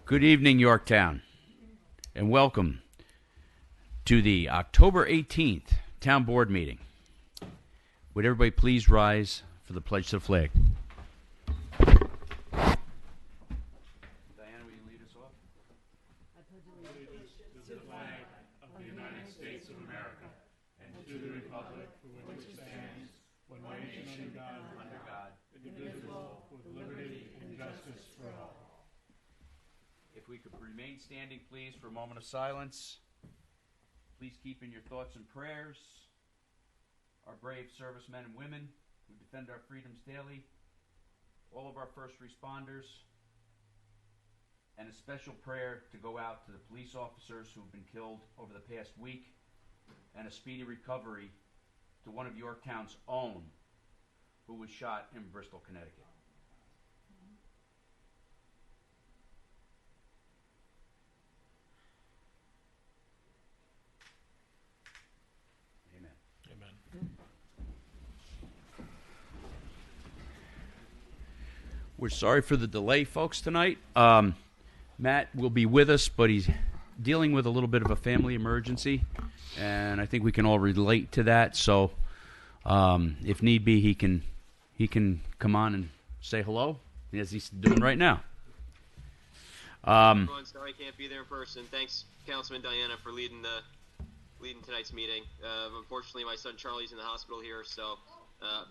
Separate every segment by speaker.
Speaker 1: Good evening, Yorktown, and welcome to the October 18th Town Board meeting. Would everybody please rise for the pledge to the flag? Diana, will you lead us off?
Speaker 2: I pledge allegiance to the flag of the United States of America and to the republic for which it stands, one nation under God, indivisible, with liberty and justice for all.
Speaker 1: If we could remain standing, please, for a moment of silence. Please keep in your thoughts and prayers our brave servicemen and women who defend our freedoms daily, all of our first responders, and a special prayer to go out to the police officers who have been killed over the past week, and a speedy recovery to one of Yorktown's own who was shot in Bristol, Connecticut. We're sorry for the delay, folks, tonight. Matt will be with us, but he's dealing with a little bit of a family emergency, and I think we can all relate to that. So, if need be, he can come on and say hello, as he's doing right now.
Speaker 3: Everyone, sorry I can't be there in person. Thanks, Councilman Diana, for leading tonight's meeting. Unfortunately, my son Charlie's in the hospital here, so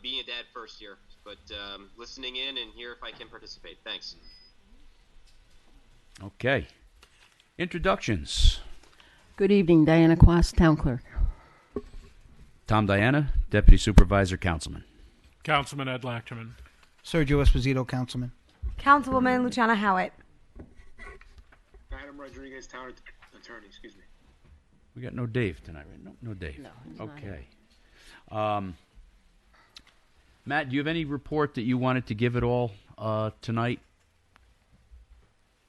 Speaker 3: being a dad first here, but listening in and here if I can participate. Thanks.
Speaker 1: Okay. Introductions.
Speaker 4: Good evening, Diana Quast, Town Clerk.
Speaker 1: Tom Diana, Deputy Supervisor, Councilman.
Speaker 2: Councilman Ed Lachterman.
Speaker 5: Sergio Esposito, Councilman.
Speaker 6: Councilwoman Luciana Howitt.
Speaker 7: Adam Rodriguez, Town Attorney, excuse me.
Speaker 1: We got no Dave tonight, right? No Dave.
Speaker 4: No, he's not
Speaker 1: Okay. Matt, do you have any report that you wanted to give at all tonight?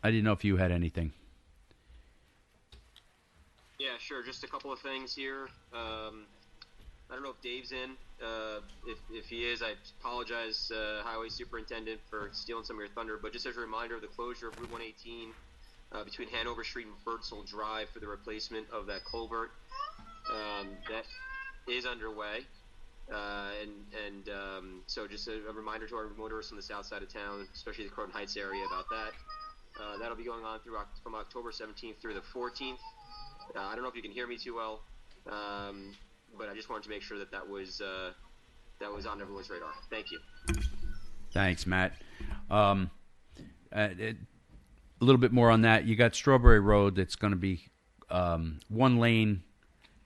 Speaker 1: I didn't know if you had anything.
Speaker 3: Yeah, sure. Just a couple of things here. I don't know if Dave's in. If he is, I apologize, Highway Superintendent, for stealing some of your thunder. But just as a reminder of the closure of Route 118 between Hanover Street and Birdsall Drive for the replacement of that culvert, that is underway. So just a reminder to our motorists on the south side of town, especially the Croton Heights area, about that. That'll be going on from October 17th through the 14th. I don't know if you can hear me too well, but I just wanted to make sure that was on everyone's radar. Thank you.
Speaker 1: Thanks, Matt. A little bit more on that. You got Strawberry Road that's going to be one lane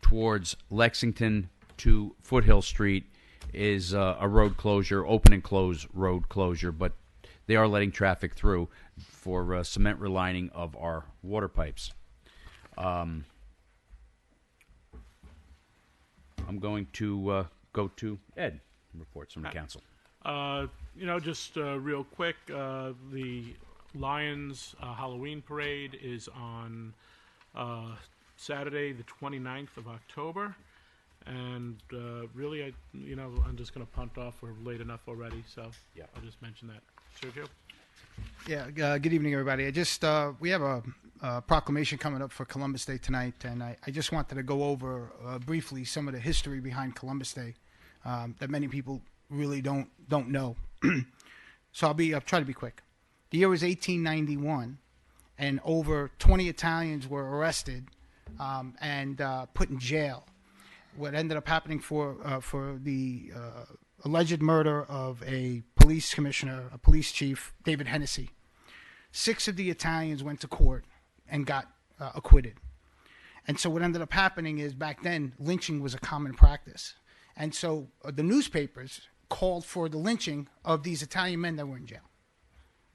Speaker 1: towards Lexington to Foothill Street is a road closure, open and close road closure, but they are letting traffic through for cement relining of our water pipes. I'm going to go to Ed, reports from the council.
Speaker 2: Just real quick, the Lions Halloween Parade is on Saturday, the 29th of October. And really, I'm just going to punt off. We're late enough already, so yeah, I'll just mention that. Sergio?
Speaker 5: Yeah, good evening, everybody. We have a proclamation coming up for Columbus Day tonight, and I just wanted to go over briefly some of the history behind Columbus Day that many people really don't know. So I'll try to be quick. The year was 1891, and over 20 Italians were arrested and put in jail. What ended up happening for the alleged murder of a police commissioner, a police chief, David Hennessy. 6 of the Italians went to court and got acquitted. And so what ended up happening is back then, lynching was a common practice. And so the newspapers called for the lynching of these Italian men that were in jail.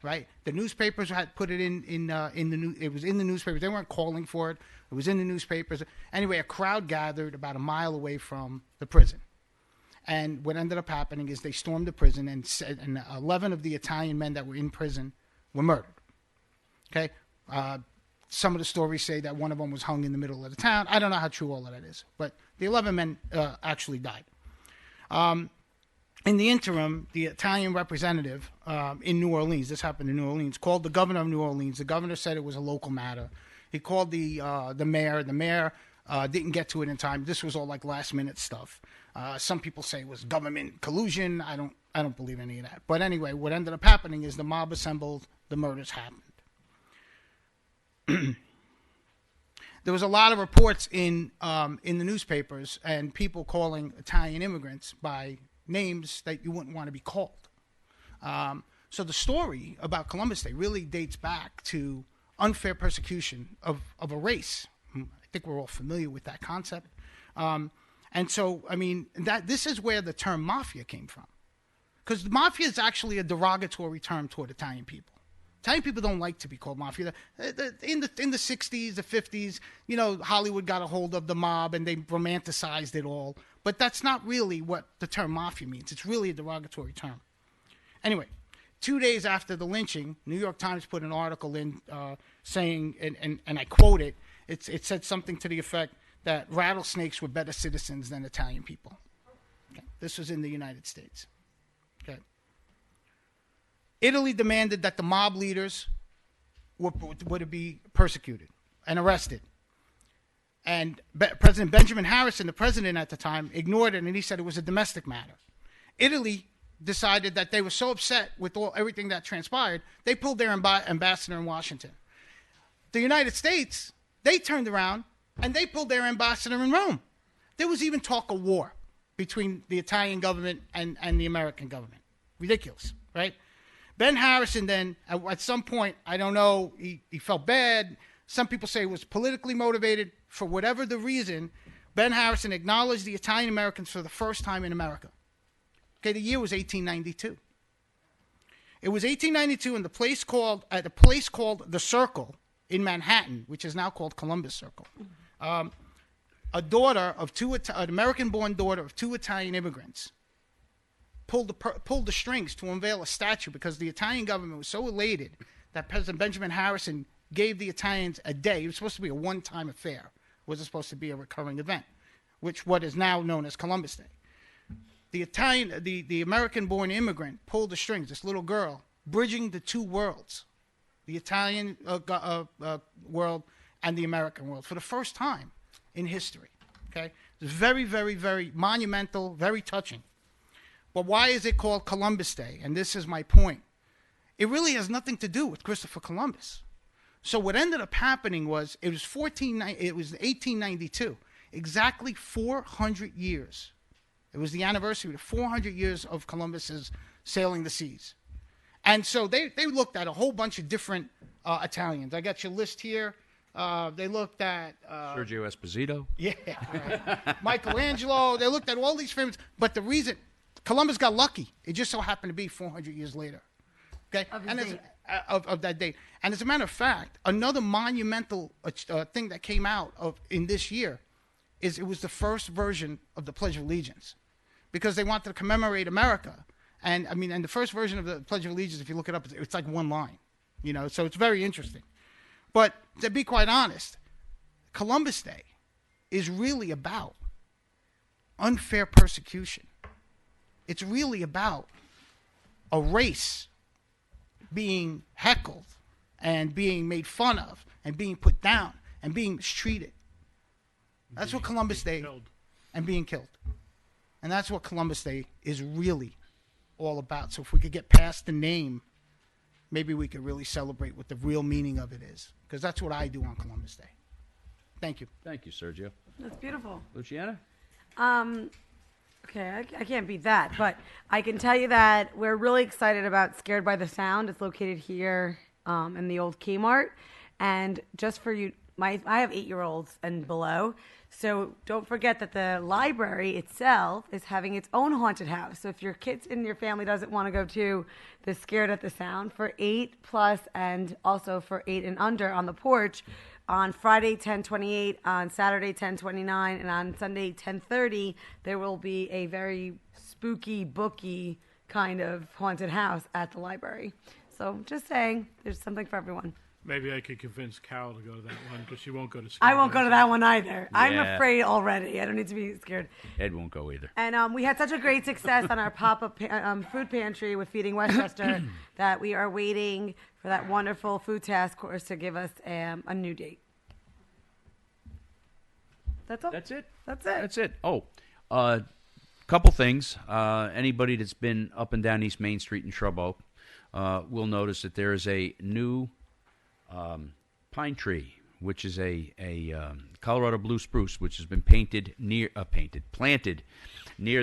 Speaker 5: Right? The newspapers had put it it was in the newspapers. They weren't calling for it. It was in the newspapers. Anyway, a crowd gathered about a mile away from the prison. And what ended up happening is they stormed the prison, and 11 of the Italian men that were in prison were murdered. Okay? Some of the stories say that one of them was hung in the middle of the town. I don't know how true all of that is. But the 11 men actually died. in the interim, the Italian representative in New Orleans, this happened in New Orleans, called the governor of New Orleans. The governor said it was a local matter. He called the mayor. The mayor didn't get to it in time. This was all like last minute stuff. Some people say it was government collusion. I don't believe any of that. But anyway, what ended up happening is the mob assembled. The murders happened. There was a lot of reports in the newspapers and people calling Italian immigrants by names that you wouldn't want to be called. So the story about Columbus Day really dates back to unfair persecution of a race. I think we're all familiar with that concept. And so, I mean, this is where the term mafia came from. Because the mafia is actually a derogatory term toward Italian people. Italian people don't like to be called mafia. In the 60s, the 50s, you know, Hollywood got a hold of the mob and they romanticized it all. But that's not really what the term mafia means. It's really a derogatory term. Anyway, 2 days after the lynching, New York Times put an article in saying, and I quote it, it said something to the effect that rattlesnakes were better citizens than Italian people. Okay. This was in the United States. Okay. Italy demanded that the mob leaders were to be persecuted and arrested. And President Benjamin Harrison, the president at the time, ignored it, and he said it was a domestic matter. Italy decided that they were so upset with everything that transpired, they pulled their ambassador in Washington. The United States, they turned around and they pulled their ambassador in Rome. There was even talk of war between the Italian government and the American government. Ridiculous, right? Ben Harrison then, at some point, I don't know, he felt bad. Some people say it was politically motivated. For whatever the reason, Ben Harrison acknowledged the Italian Americans for the first time in America. Okay, the year was 1892. It was 1892 in the place called The Circle in Manhattan, which is now called Columbus Circle. A daughter of an American-born daughter of two Italian immigrants pulled the strings to unveil a statue because the Italian government was so elated that President Benjamin Harrison gave the Italians a day. It was supposed to be a one-time affair. It wasn't supposed to be a recurring event, what is now known as Columbus Day. The American-born immigrant pulled the strings, this little girl, bridging the two worlds, the Italian world and the American world, for the first time in history. Okay? It's very, very, very monumental, very touching. But why is it called Columbus Day? And this is my point. It really has nothing to do with Christopher Columbus. So what ended up happening was it was 1892, exactly 400 years. It was the anniversary of 400 years of Columbus's sailing the seas. And so they looked at a whole bunch of different Italians. I got your list here. They looked at
Speaker 1: Sergio Esposito.
Speaker 5: Yeah, right. Michelangelo. They looked at all these famous. But the reason Columbus got lucky, it just so happened to be 400 years later. Okay, of that date. And as a matter of fact, another monumental thing that came out in this year is it was the first version of the Pledge of Allegiance, because they wanted to commemorate America. And I mean, and the first version of the Pledge of Allegiance, if you look it up, it's like one line, you know. So it's very interesting. But to be quite honest, Columbus Day is really about unfair persecution. It's really about a race being heckled and being made fun of and being put down and being mistreated. That's what Columbus Day and being killed. And that's what Columbus Day is really all about. So if we could get past the name, maybe we could really celebrate what the real meaning of it is. Because that's what I do on Columbus Day. Thank you.
Speaker 1: Thank you, Sergio.
Speaker 6: That's beautiful.
Speaker 1: Luciana?
Speaker 6: Okay, I can't beat that, but I can tell you that we're really excited about Scared by the Sound. It's located here in the old Kmart. And just for you, I have 8-year-olds and below, so don't forget that the library itself is having its own haunted house. So if your kids in your family doesn't want to go to the Scared at the Sound, for 8+ and also for 8 and under on the porch, on Friday 10/28, on Saturday 10/29, and on Sunday 10/30, there will be a very spooky, booky kind of haunted house at the library. So just saying, there's something for everyone.
Speaker 2: Maybe I could convince Carol to go to that one because she won't go to.
Speaker 6: I won't go to that one either. I'm
Speaker 1: Yeah.
Speaker 6: afraid already. I don't need to be scared.
Speaker 1: Ed won't go either.
Speaker 6: And we had such a great success on our pop-up food pantry with Feeding Westchester that we are waiting for that wonderful food task force to give us a new date. That's all.
Speaker 1: That's it.
Speaker 6: That's it.
Speaker 1: That's it. Oh, couple things. Anybody that's been up and down East Main Street in Shrub Oak will notice that there is a new pine tree, which is a Colorado blue spruce, which has been planted near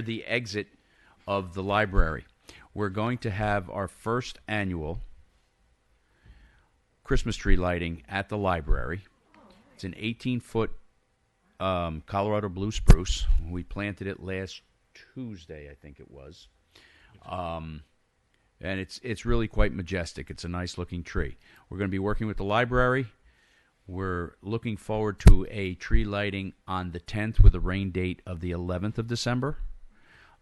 Speaker 1: the exit of the library. We're going to have our first annual Christmas tree lighting at the library. It's an 18-foot Colorado blue spruce. We planted it last Tuesday, I think it was. And it's really quite majestic. It's a nice-looking tree. We're going to be working with the library. We're looking forward to a tree lighting on the 10th with a rain date of the 11th of December.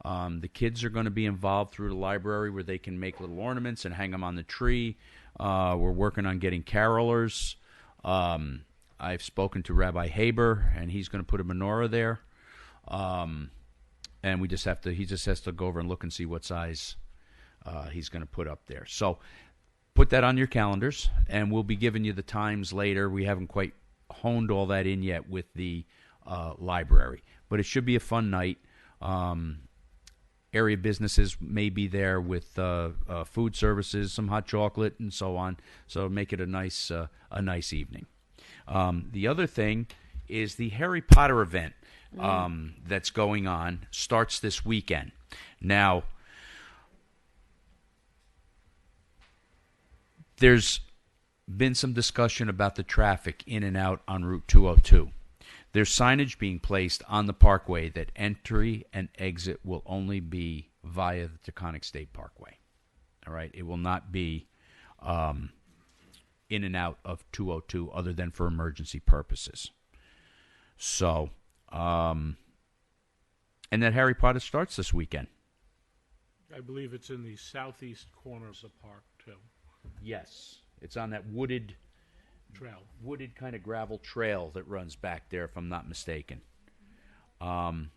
Speaker 1: The kids are going to be involved through the library where they can make little ornaments and hang them on the tree. We're working on getting carolers. I've spoken to Rabbi Haber, and he's going to put a menorah there. And he just has to go over and look and see what size he's going to put up there. So put that on your calendars, and we'll be giving you the times later. We haven't quite honed all that in yet with the library, but it should be a fun night. Area businesses may be there with food services, some hot chocolate, and so on. So make it a nice evening. The other thing is the Harry Potter event that's going on starts this weekend. Now, there's been some discussion about the traffic in and out on Route 202. There's signage being placed on the parkway that entry and exit will only be via the Taconic State Parkway. All right? It will not be in and out of 202 other than for emergency purposes. So, and that Harry Potter starts this weekend.
Speaker 2: I believe it's in the southeast corner of the park, too.
Speaker 1: Yes. It's on that wooded kind of gravel trail that runs back there, if I'm not mistaken. And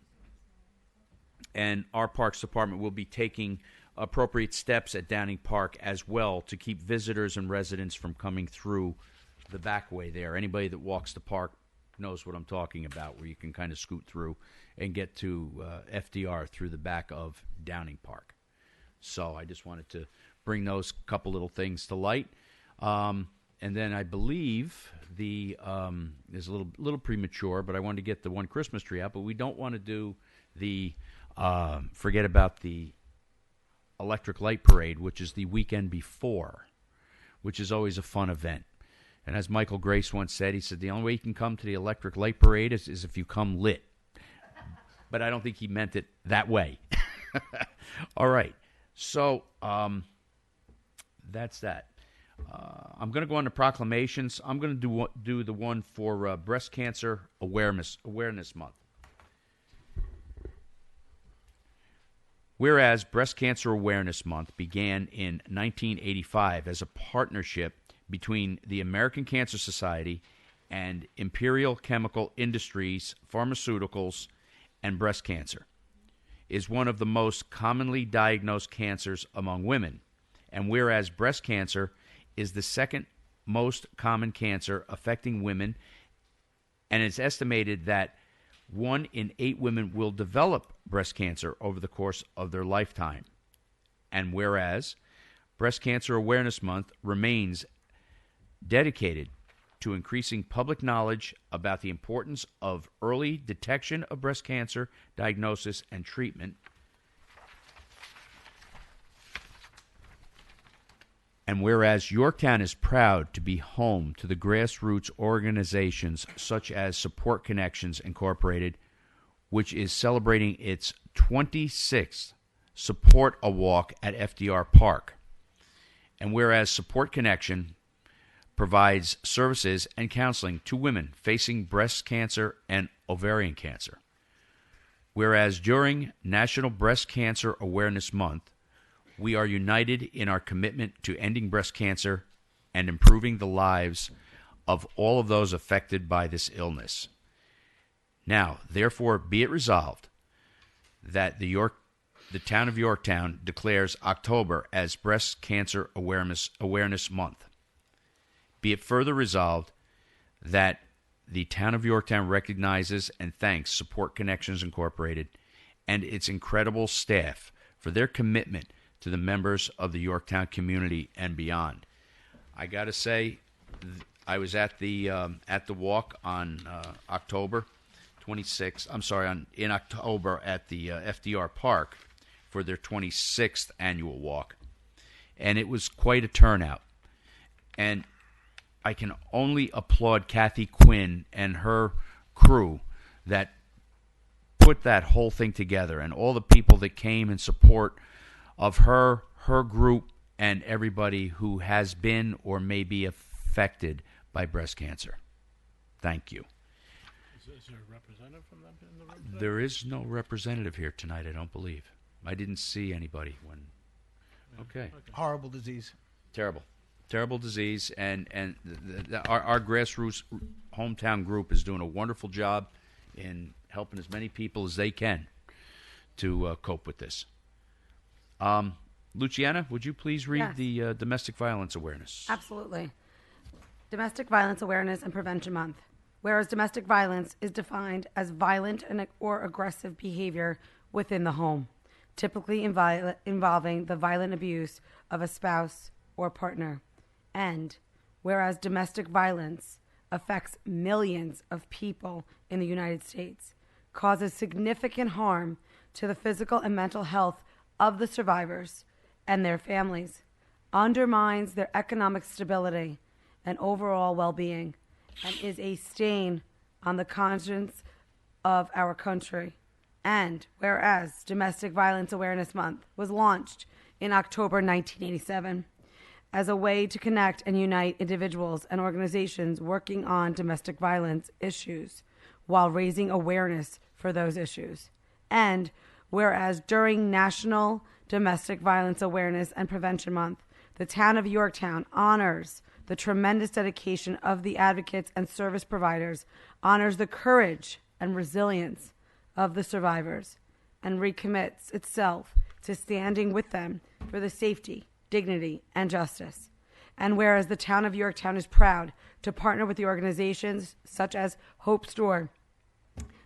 Speaker 1: our Parks Department will be taking appropriate steps at Downing Park as well to keep visitors and residents from coming through the back way there. Anybody that walks the park knows what I'm talking about, where you can kind of scoot through and get to FDR through the back of Downing Park. So I just wanted to bring those couple little things to light. And then I believe is a little premature, but I wanted to get the one Christmas tree out. But we don't want to do forget about the Electric Light Parade, which is the weekend before, which is always a fun event. And as Michael Grace once said, he said, the only way you can come to the Electric Light Parade is if you come lit. But I don't think he meant it that way. All right. So that's that. I'm going to go on to proclamations. I'm going to do the one for Breast Cancer Awareness Month. Whereas Breast Cancer Awareness Month began in 1985 as a partnership between the American Cancer Society and Imperial Chemical Industries, Pharmaceuticals, and breast cancer, is one of the most commonly diagnosed cancers among women. And whereas breast cancer is the second most common cancer affecting women, and it's estimated that 1 in 8 women will develop breast cancer over the course of their lifetime. And whereas Breast Cancer Awareness Month remains dedicated to increasing public knowledge about the importance of early detection of breast cancer, diagnosis, and treatment. And whereas Yorktown is proud to be home to the grassroots organizations such as Support Connections Incorporated, which is celebrating its 26th Support a Walk at FDR Park. And whereas Support Connection provides services and counseling to women facing breast cancer and ovarian cancer. Whereas during National Breast Cancer Awareness Month, we are united in our commitment to ending breast cancer and improving the lives of all of those affected by this illness. Now, therefore, be it resolved that the town of Yorktown declares October as Breast Cancer Awareness Month. Be it further resolved that the town of Yorktown recognizes and thanks Support Connections Incorporated and its incredible staff for their commitment to the members of the Yorktown community and beyond. I got to say, I was at the walk on October 26th. I'm sorry, in October at the FDR Park for their 26th annual walk, and it was quite a turnout. And I can only applaud Kathy Quinn and her crew that put that whole thing together, and all the people that came in support of her group, and everybody who has been or may be affected by breast cancer. Thank you.
Speaker 2: Is there a representative from them in the room today?
Speaker 1: There is no representative here tonight, I don't believe. I didn't see anybody when. Okay.
Speaker 5: Horrible disease.
Speaker 1: Terrible disease, and our grassroots hometown group is doing a wonderful job in helping as many people as they can to cope with this. Luciana, would you please read
Speaker 6: Yes.
Speaker 1: the domestic violence awareness?
Speaker 6: Absolutely. Domestic Violence Awareness and Prevention Month. Whereas domestic violence is defined as violent or aggressive behavior within the home, typically involving the violent abuse of a spouse or partner. And whereas domestic violence affects millions of people in the United States, causes significant harm to the physical and mental health of the survivors and their families, undermines their economic stability and overall well-being, and is a stain on the conscience of our country. And whereas Domestic Violence Awareness Month was launched in October 1987 as a way to connect and unite individuals and organizations working on domestic violence issues while raising awareness for those issues. And whereas during National Domestic Violence Awareness and Prevention Month, the town of Yorktown honors the tremendous dedication of the advocates and service providers, honors the courage and resilience of the survivors, and recommits itself to standing with them for the safety, dignity, and justice. And whereas the town of Yorktown is proud to partner with the organizations such as Hope's Door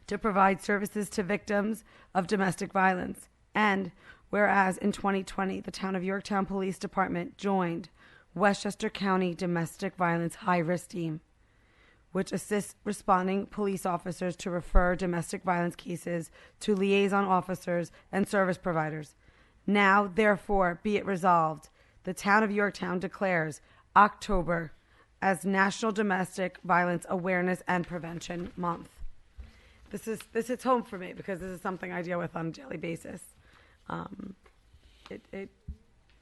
Speaker 6: to provide services to victims of domestic violence. And whereas in 2020, the town of Yorktown Police Department joined Westchester County Domestic Violence High Risk Team, which assists responding police officers to refer domestic violence cases to liaison officers and service providers. Now, therefore, be it resolved, the town of Yorktown declares October as National Domestic Violence Awareness and Prevention Month. This hits home for me because this is something I deal with on a daily basis.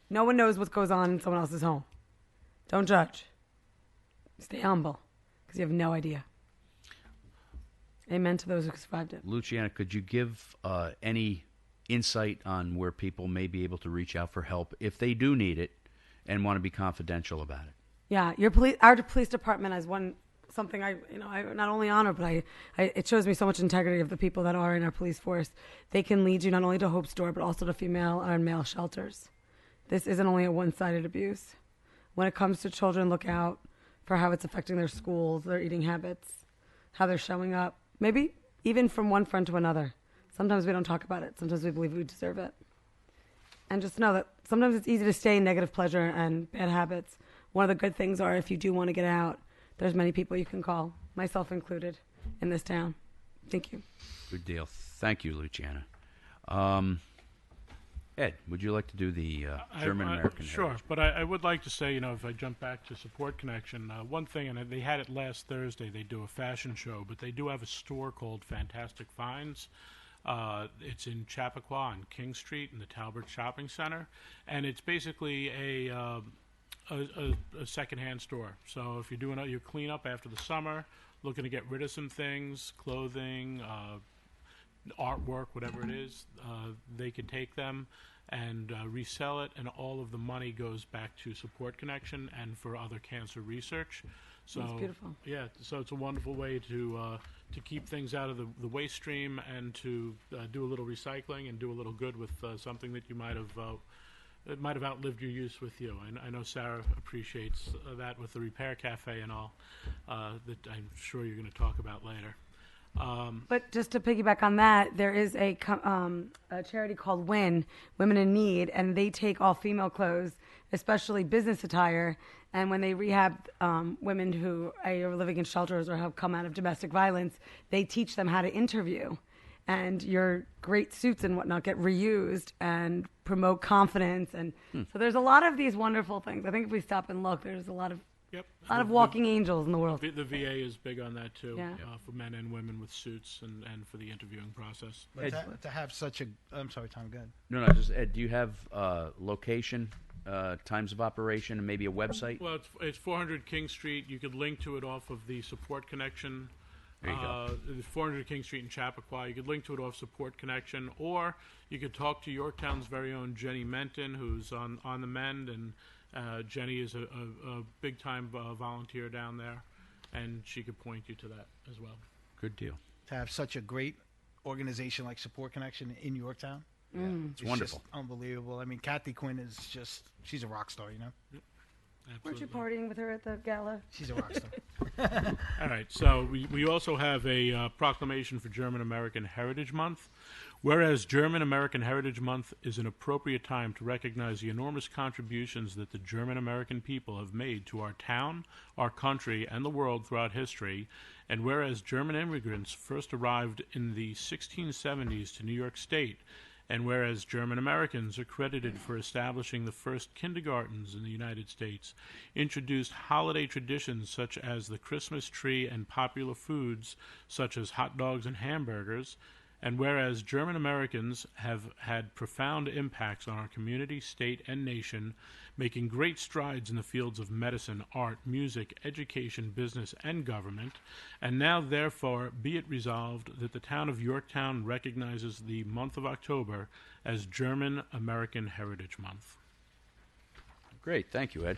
Speaker 6: No one knows what goes on in someone else's home. Don't judge. Stay humble because you have no idea. Amen to those who survived it.
Speaker 1: Luciana, could you give any insight on where people may be able to reach out for help if they do need it and want to be confidential about it?
Speaker 6: Yeah, our police department has something I not only honor, but it shows me so much integrity of the people that are in our police force. They can lead you not only to Hope's Door, but also to female and male shelters. This isn't only a one-sided abuse. When it comes to children, look out for how it's affecting their schools, their eating habits, how they're showing up, maybe even from one friend to another. Sometimes we don't talk about it. Sometimes we believe we deserve it. And just know that sometimes it's easy to stay in negative pleasure and bad habits. One of the good things are if you do want to get out, there's many people you can call, myself included, in this town. Thank you.
Speaker 1: Good deal. Thank you, Luciana. Ed, would you like to do the German-American
Speaker 2: Sure,
Speaker 1: Heritage?
Speaker 2: but I would like to say, if I jump back to Support Connection, one thing, and they had it last Thursday, they do a fashion show, but they do have a store called Fantastic Finds. It's in Chappaqua on King Street in the Talbot Shopping Center, and it's basically a secondhand store. So if you're doing your cleanup after the summer, looking to get rid of some things, clothing, artwork, whatever it is, they can take them. and resell it, and all of the money goes back to Support Connection and for other cancer research. So
Speaker 6: That's beautiful.
Speaker 2: yeah, so it's a wonderful way to keep things out of the waste stream and to do a little recycling and do a little good with something that you might have it might have outlived your use with you. I know Sarah appreciates that with the Repair Cafe and all that I'm sure you're going to talk about later.
Speaker 6: But just to piggyback on that, there is a charity called WIN, Women in Need, and they take all female clothes, especially business attire, and when they rehab women who are living in shelters or have come out of domestic violence, they teach them how to interview. And your great suits and whatnot get reused and promote confidence. And so there's a lot of these wonderful things. I think if we stop and look, there's a lot of
Speaker 2: Yep.
Speaker 6: A lot of walking angels in the world.
Speaker 2: The VA is big on that too,
Speaker 6: Yeah.
Speaker 2: for men and women with suits and for the interviewing process.
Speaker 5: But to have such a, I'm sorry, Tom, go ahead.
Speaker 1: No, just Ed, do you have location, times of operation, and maybe a website?
Speaker 2: Well, it's 400 King Street. You could link to it off of the Support Connection.
Speaker 1: There you go.
Speaker 2: It's 400 King Street in Chappaqua. You could link to it off Support Connection, or you could talk to Yorktown's very own Jenny Menton, who's on the mend, and Jenny is a big-time volunteer down there, and she could point you to that as well.
Speaker 1: Good deal.
Speaker 5: To have such a great organization like Support Connection in Yorktown.
Speaker 1: It's wonderful.
Speaker 5: Just unbelievable. I mean, Kathy Quinn is just, she's a rock star, you know?
Speaker 6: Weren't you
Speaker 2: Absolutely.
Speaker 6: partying with her at the gala?
Speaker 5: She's a rock star.
Speaker 2: All right, so we also have a proclamation for German American Heritage Month. Whereas German American Heritage Month is an appropriate time to recognize the enormous contributions that the German American people have made to our town, our country, and the world throughout history, and whereas German immigrants first arrived in the 1670s to New York State, and whereas German Americans are credited for establishing the first kindergartens in the United States, introduced holiday traditions such as the Christmas tree and popular foods such as hot dogs and hamburgers, and whereas German Americans have had profound impacts on our community, state, and nation, making great strides in the fields of medicine, art, music, education, business, and government, and now therefore be it resolved that the town of Yorktown recognizes the month of October as German American Heritage Month.
Speaker 1: Great, thank you, Ed.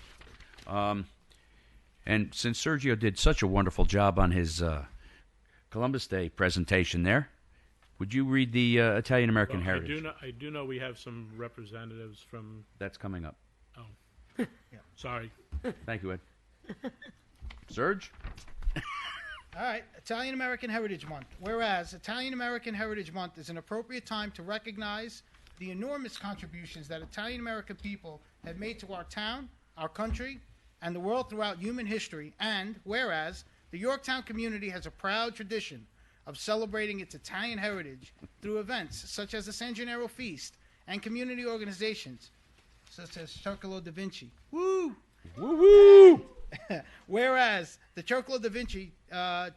Speaker 1: And since Sergio did such a wonderful job on his Columbus Day presentation there, would you read the Italian American
Speaker 2: Well,
Speaker 1: Heritage?
Speaker 2: I do know we have some representatives from.
Speaker 1: That's coming up.
Speaker 2: Oh, sorry.
Speaker 1: Thank you, Ed. Serge?
Speaker 5: All right, Italian American Heritage Month. Whereas Italian American Heritage Month is an appropriate time to recognize the enormous contributions that Italian American people have made to our town, our country, and the world throughout human history. And whereas the Yorktown community has a proud tradition of celebrating its Italian heritage through events such as the San Gennaro Feast and community organizations such as Circolo da Vinci. Woo!
Speaker 1: Woo-hoo!
Speaker 5: Whereas the Circolo da Vinci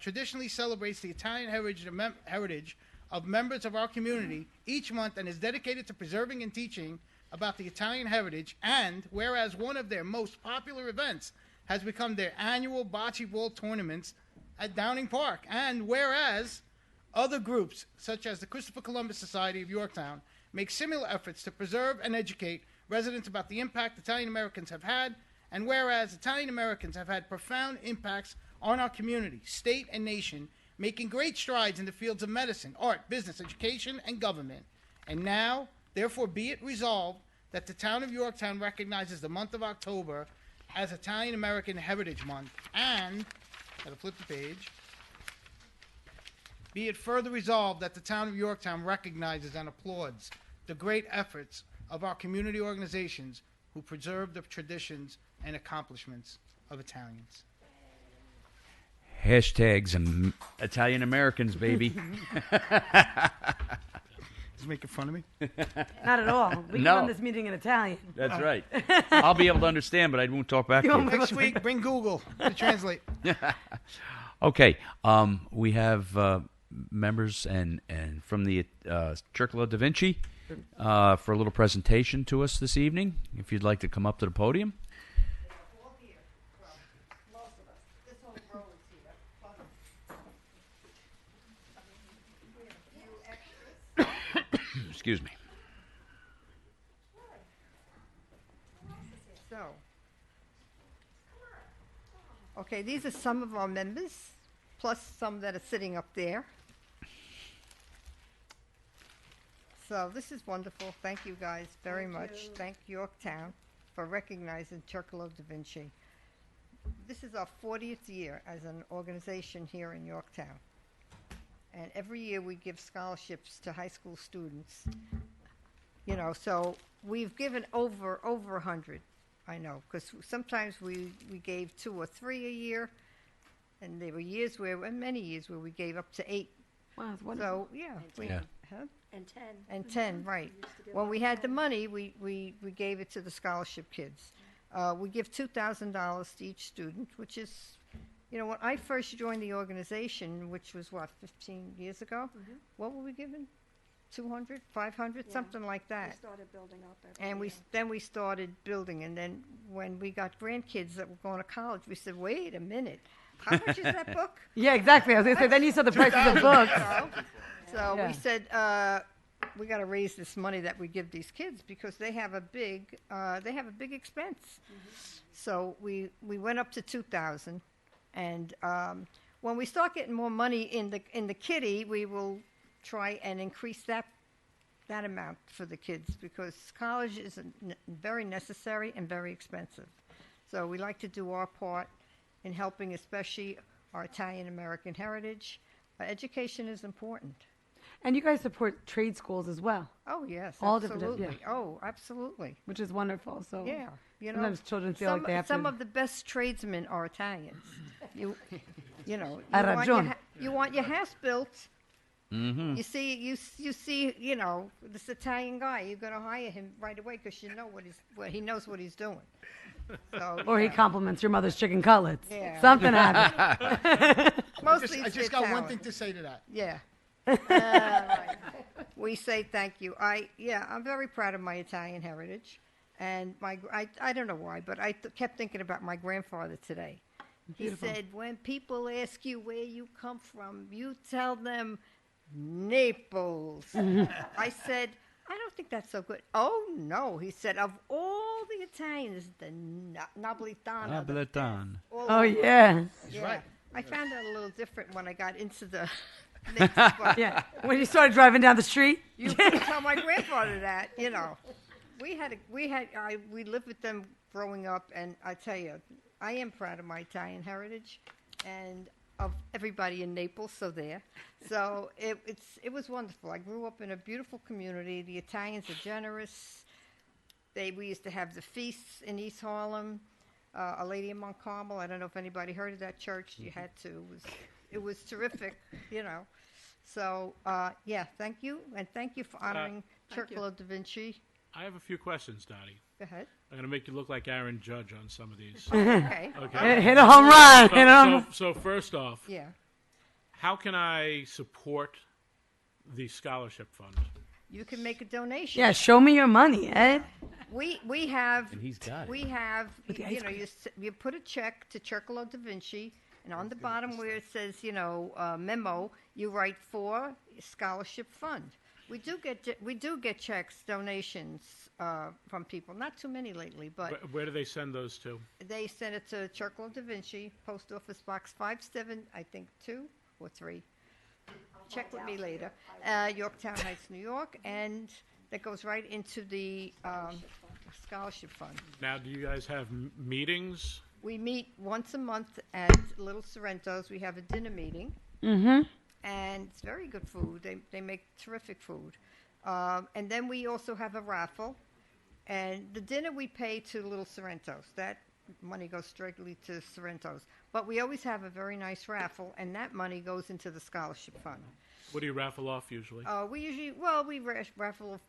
Speaker 5: traditionally celebrates the Italian heritage of members of our community each month and is dedicated to preserving and teaching about the Italian heritage. And whereas one of their most popular events has become their annual bocce ball tournaments at Downing Park. And whereas other groups, such as the Christopher Columbus Society of Yorktown, make similar efforts to preserve and educate residents about the impact Italian Americans have had, and whereas Italian Americans have had profound impacts on our community, state, and nation, making great strides in the fields of medicine, art, business, education, and government. And now, therefore, be it resolved that the town of Yorktown recognizes the month of October as Italian American Heritage Month, and gotta flip the page. Be it further resolved that the town of Yorktown recognizes and applauds the great efforts of our community organizations who preserve the traditions and accomplishments of Italians.
Speaker 1: Hashtags Italian Americans, baby.
Speaker 5: Is making fun of me?
Speaker 6: Not at all. We can
Speaker 1: No.
Speaker 6: run this meeting in Italian.
Speaker 1: That's right. I'll be able to understand, but I won't talk back to you.
Speaker 5: Next week, bring Google to translate.
Speaker 1: Okay, we have members and from the Circolo da Vinci for a little presentation to us this evening. If you'd like to come up to the podium. Excuse me.
Speaker 8: So, okay, these are some of our members, plus some that are sitting up there. So this is wonderful. Thank you guys very much. Thank Yorktown for recognizing Circolo da Vinci. This is our 40th year as an organization here in Yorktown. And every year we give scholarships to high school students. You know, so we've given over 100, I know, because sometimes we gave 2 or 3 a year, and there were years where, and many years where we gave up to 8.
Speaker 6: Wow, that's wonderful.
Speaker 8: So, yeah. Huh?
Speaker 9: And 10.
Speaker 8: And 10, right. When we had the money, we gave it to the scholarship kids. We give $2,000 to each student, which is, you know, when I first joined the organization, which was, 15 years ago, what were we given? 200, 500,
Speaker 9: Yeah.
Speaker 8: something like
Speaker 9: We
Speaker 8: that.
Speaker 9: started building up every
Speaker 8: And
Speaker 9: year.
Speaker 8: then we started building, and then when we got grandkids that were going to college, we said, wait a minute, how much is that book?
Speaker 6: Yeah, exactly. I was going to say, then you saw the prices of books.
Speaker 8: So
Speaker 6: Yeah.
Speaker 8: we said, we got to raise this money that we give these kids because they have a big expense. So we went up to 2,000, and when we start getting more money in the kitty, we will try and increase that amount for the kids because college is very necessary and very expensive. So we like to do our part in helping, especially our Italian American heritage. Education is important.
Speaker 6: And you guys support trade schools as well,
Speaker 8: Oh, yes,
Speaker 6: All different-
Speaker 8: absolutely.
Speaker 6: yeah.
Speaker 8: Oh, absolutely.
Speaker 6: which is wonderful. So
Speaker 8: Yeah, you know.
Speaker 6: sometimes children feel like they have
Speaker 8: some
Speaker 6: to.
Speaker 8: of the best tradesmen are Italians. You know,
Speaker 6: Ha ragione.
Speaker 8: you want your house built. You see, you know, this Italian guy. You're going to hire him right away because you know he knows what he's doing. So,
Speaker 6: Or he
Speaker 8: yeah.
Speaker 6: compliments your mother's chicken cutlets.
Speaker 8: Yeah.
Speaker 6: Something happened.
Speaker 8: Mostly
Speaker 5: I
Speaker 8: it's
Speaker 5: just
Speaker 8: the
Speaker 5: got one
Speaker 8: Italian.
Speaker 5: thing to say to that.
Speaker 8: Yeah. Right. We say thank you. I'm very proud of my Italian heritage, and I don't know why, but I kept thinking about my grandfather today.
Speaker 6: Beautiful.
Speaker 8: He said, when people ask you where you come from, you tell them Naples. I said, I don't think that's so good. Oh no, he said, of all the Italians, the Napolitano. are the best. All
Speaker 6: Oh
Speaker 8: over.
Speaker 6: yeah,
Speaker 8: Yeah.
Speaker 5: right.
Speaker 8: I found that a little different when I got into the mix, but
Speaker 6: yeah. When you started driving down the street,
Speaker 8: you couldn't tell my grandfather that, you know. We lived with them growing up, and I tell you, I am proud of my Italian heritage and of everybody in Naples, So it was wonderful. I grew up in a beautiful community. The Italians are generous. We used to have the feasts in East Harlem. A Lady in Mount Carmel. I don't know if anybody heard of that church. You had to. It was terrific, you know. So, thank you. And thank you for honoring Circolo da Vinci.
Speaker 2: I have a few questions, Dottie.
Speaker 8: Go ahead.
Speaker 2: I'm going to make you look like Aaron Judge on some of these.
Speaker 8: Okay.
Speaker 2: Okay.
Speaker 6: hit a home run. Hit a home run.
Speaker 2: So first off,
Speaker 8: Yeah.
Speaker 2: how can I support the scholarship fund?
Speaker 8: You can make a donation.
Speaker 6: Yeah, show me your money, Ed.
Speaker 8: We have.
Speaker 1: And he's got it.
Speaker 8: We have.
Speaker 6: With the
Speaker 8: You
Speaker 6: ice
Speaker 8: know,
Speaker 6: cream.
Speaker 8: you put a check to Circolo da Vinci, and on the bottom where it says, you know, memo, you write for scholarship fund. We do get checks, donations from people. Not too many lately, but
Speaker 2: Where do they send those to?
Speaker 8: they send it to Circolo da Vinci, Post Office Box 57, I think 2 or 3. Check with me later. Yorktown Heights, New York, and that goes right into the scholarship fund.
Speaker 2: Now, do you guys have meetings?
Speaker 8: We meet once a month at Little Sorrento's. We have a dinner meeting. And it's very good food. They make terrific food. And then we also have a raffle. And the dinner we pay to Little Sorrento's. That money goes strictly to Sorrento's. But we always have a very nice raffle, and that money goes into the scholarship fund.
Speaker 2: What do you raffle off usually?
Speaker 8: We raffle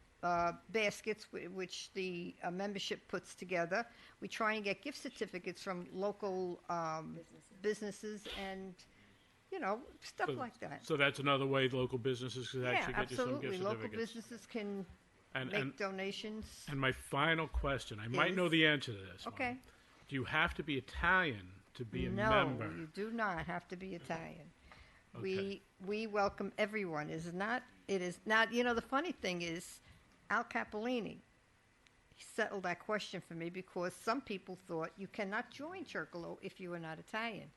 Speaker 8: baskets, which the membership puts together. We try and get gift certificates from local businesses and, you know, stuff like that.
Speaker 2: So that's another way local businesses can
Speaker 8: Yeah,
Speaker 2: actually get you some
Speaker 8: absolutely.
Speaker 2: gift
Speaker 8: Local
Speaker 2: certificates.
Speaker 8: businesses can
Speaker 2: And,
Speaker 8: make
Speaker 2: and,
Speaker 8: donations.
Speaker 2: and my final question, I might know
Speaker 8: Is-
Speaker 2: the answer to this one.
Speaker 8: Okay.
Speaker 2: Do you have to be Italian to be a
Speaker 8: No,
Speaker 2: member?
Speaker 8: you do not have to be Italian.
Speaker 2: Okay.
Speaker 8: We welcome everyone. It is not, you know, the funny thing is, Al Capolini settled that question for me because some people thought you cannot join Circolo if you are not Italian.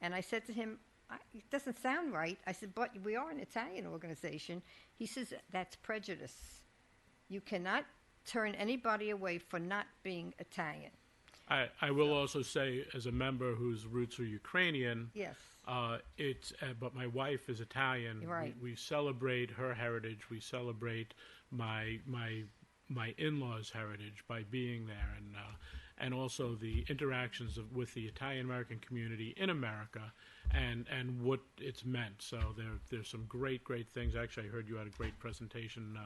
Speaker 8: And I said to him, it doesn't sound right. I said, but we are an Italian organization. He says, that's prejudice. You cannot turn anybody away for not being Italian.
Speaker 2: I will also say, as a member whose roots are Ukrainian,
Speaker 8: Yes.
Speaker 2: but my wife is Italian.
Speaker 8: Right.
Speaker 2: We celebrate her heritage. We celebrate my in-laws' heritage by being there, and also the interactions with the Italian American community in America, and what it's meant. So there's some great things. Actually, I heard you had a great presentation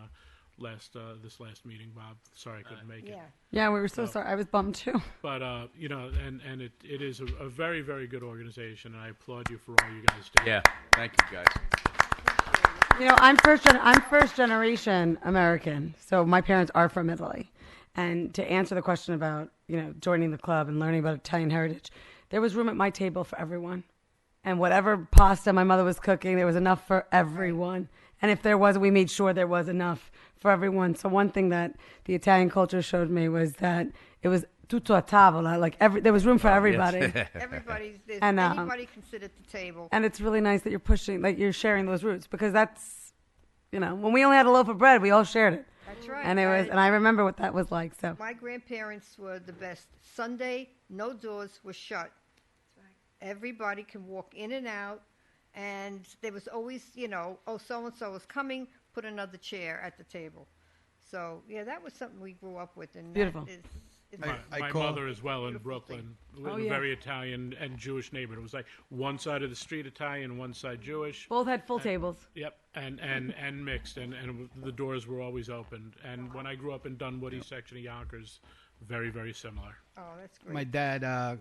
Speaker 2: this last meeting, Bob. Sorry I couldn't make it.
Speaker 8: Yeah.
Speaker 6: Yeah, we were so sorry. I was bummed too.
Speaker 2: But and it is a very, very good organization, and I applaud you for all you guys do.
Speaker 1: Yeah, thank you, guys.
Speaker 6: You know, I'm first generation American, so my parents are from Italy. And to answer the question about, joining the club and learning about Italian heritage, there was room at my table for everyone. And whatever pasta my mother was cooking, there was enough for everyone. And if there was, we made sure there was enough for everyone. So one thing that the Italian culture showed me was that it was tutto a tavola, like there was room for everybody. And,
Speaker 8: anybody can sit at the table.
Speaker 6: And it's really nice that you're sharing those roots, because that's, when we only had a loaf of bread, we all shared it.
Speaker 8: That's right.
Speaker 6: And and I remember what that was like. So
Speaker 8: my grandparents were the best. Sunday, no doors were shut. Everybody can walk in and out, and there was always, so-and-so is coming, put another chair at the table. So, yeah, that was something we grew up with. And
Speaker 6: beautiful.
Speaker 2: My mother as well in Brooklyn,
Speaker 6: Oh,
Speaker 2: a
Speaker 6: yeah.
Speaker 2: very Italian and Jewish neighborhood. It was like one side of the street Italian, one side Jewish.
Speaker 6: both had full tables.
Speaker 2: Yep, and mixed, and the doors were always opened. And when I grew up in Dunwoody section of Yonkers, very, very similar.
Speaker 8: Oh, that's great.
Speaker 5: My dad,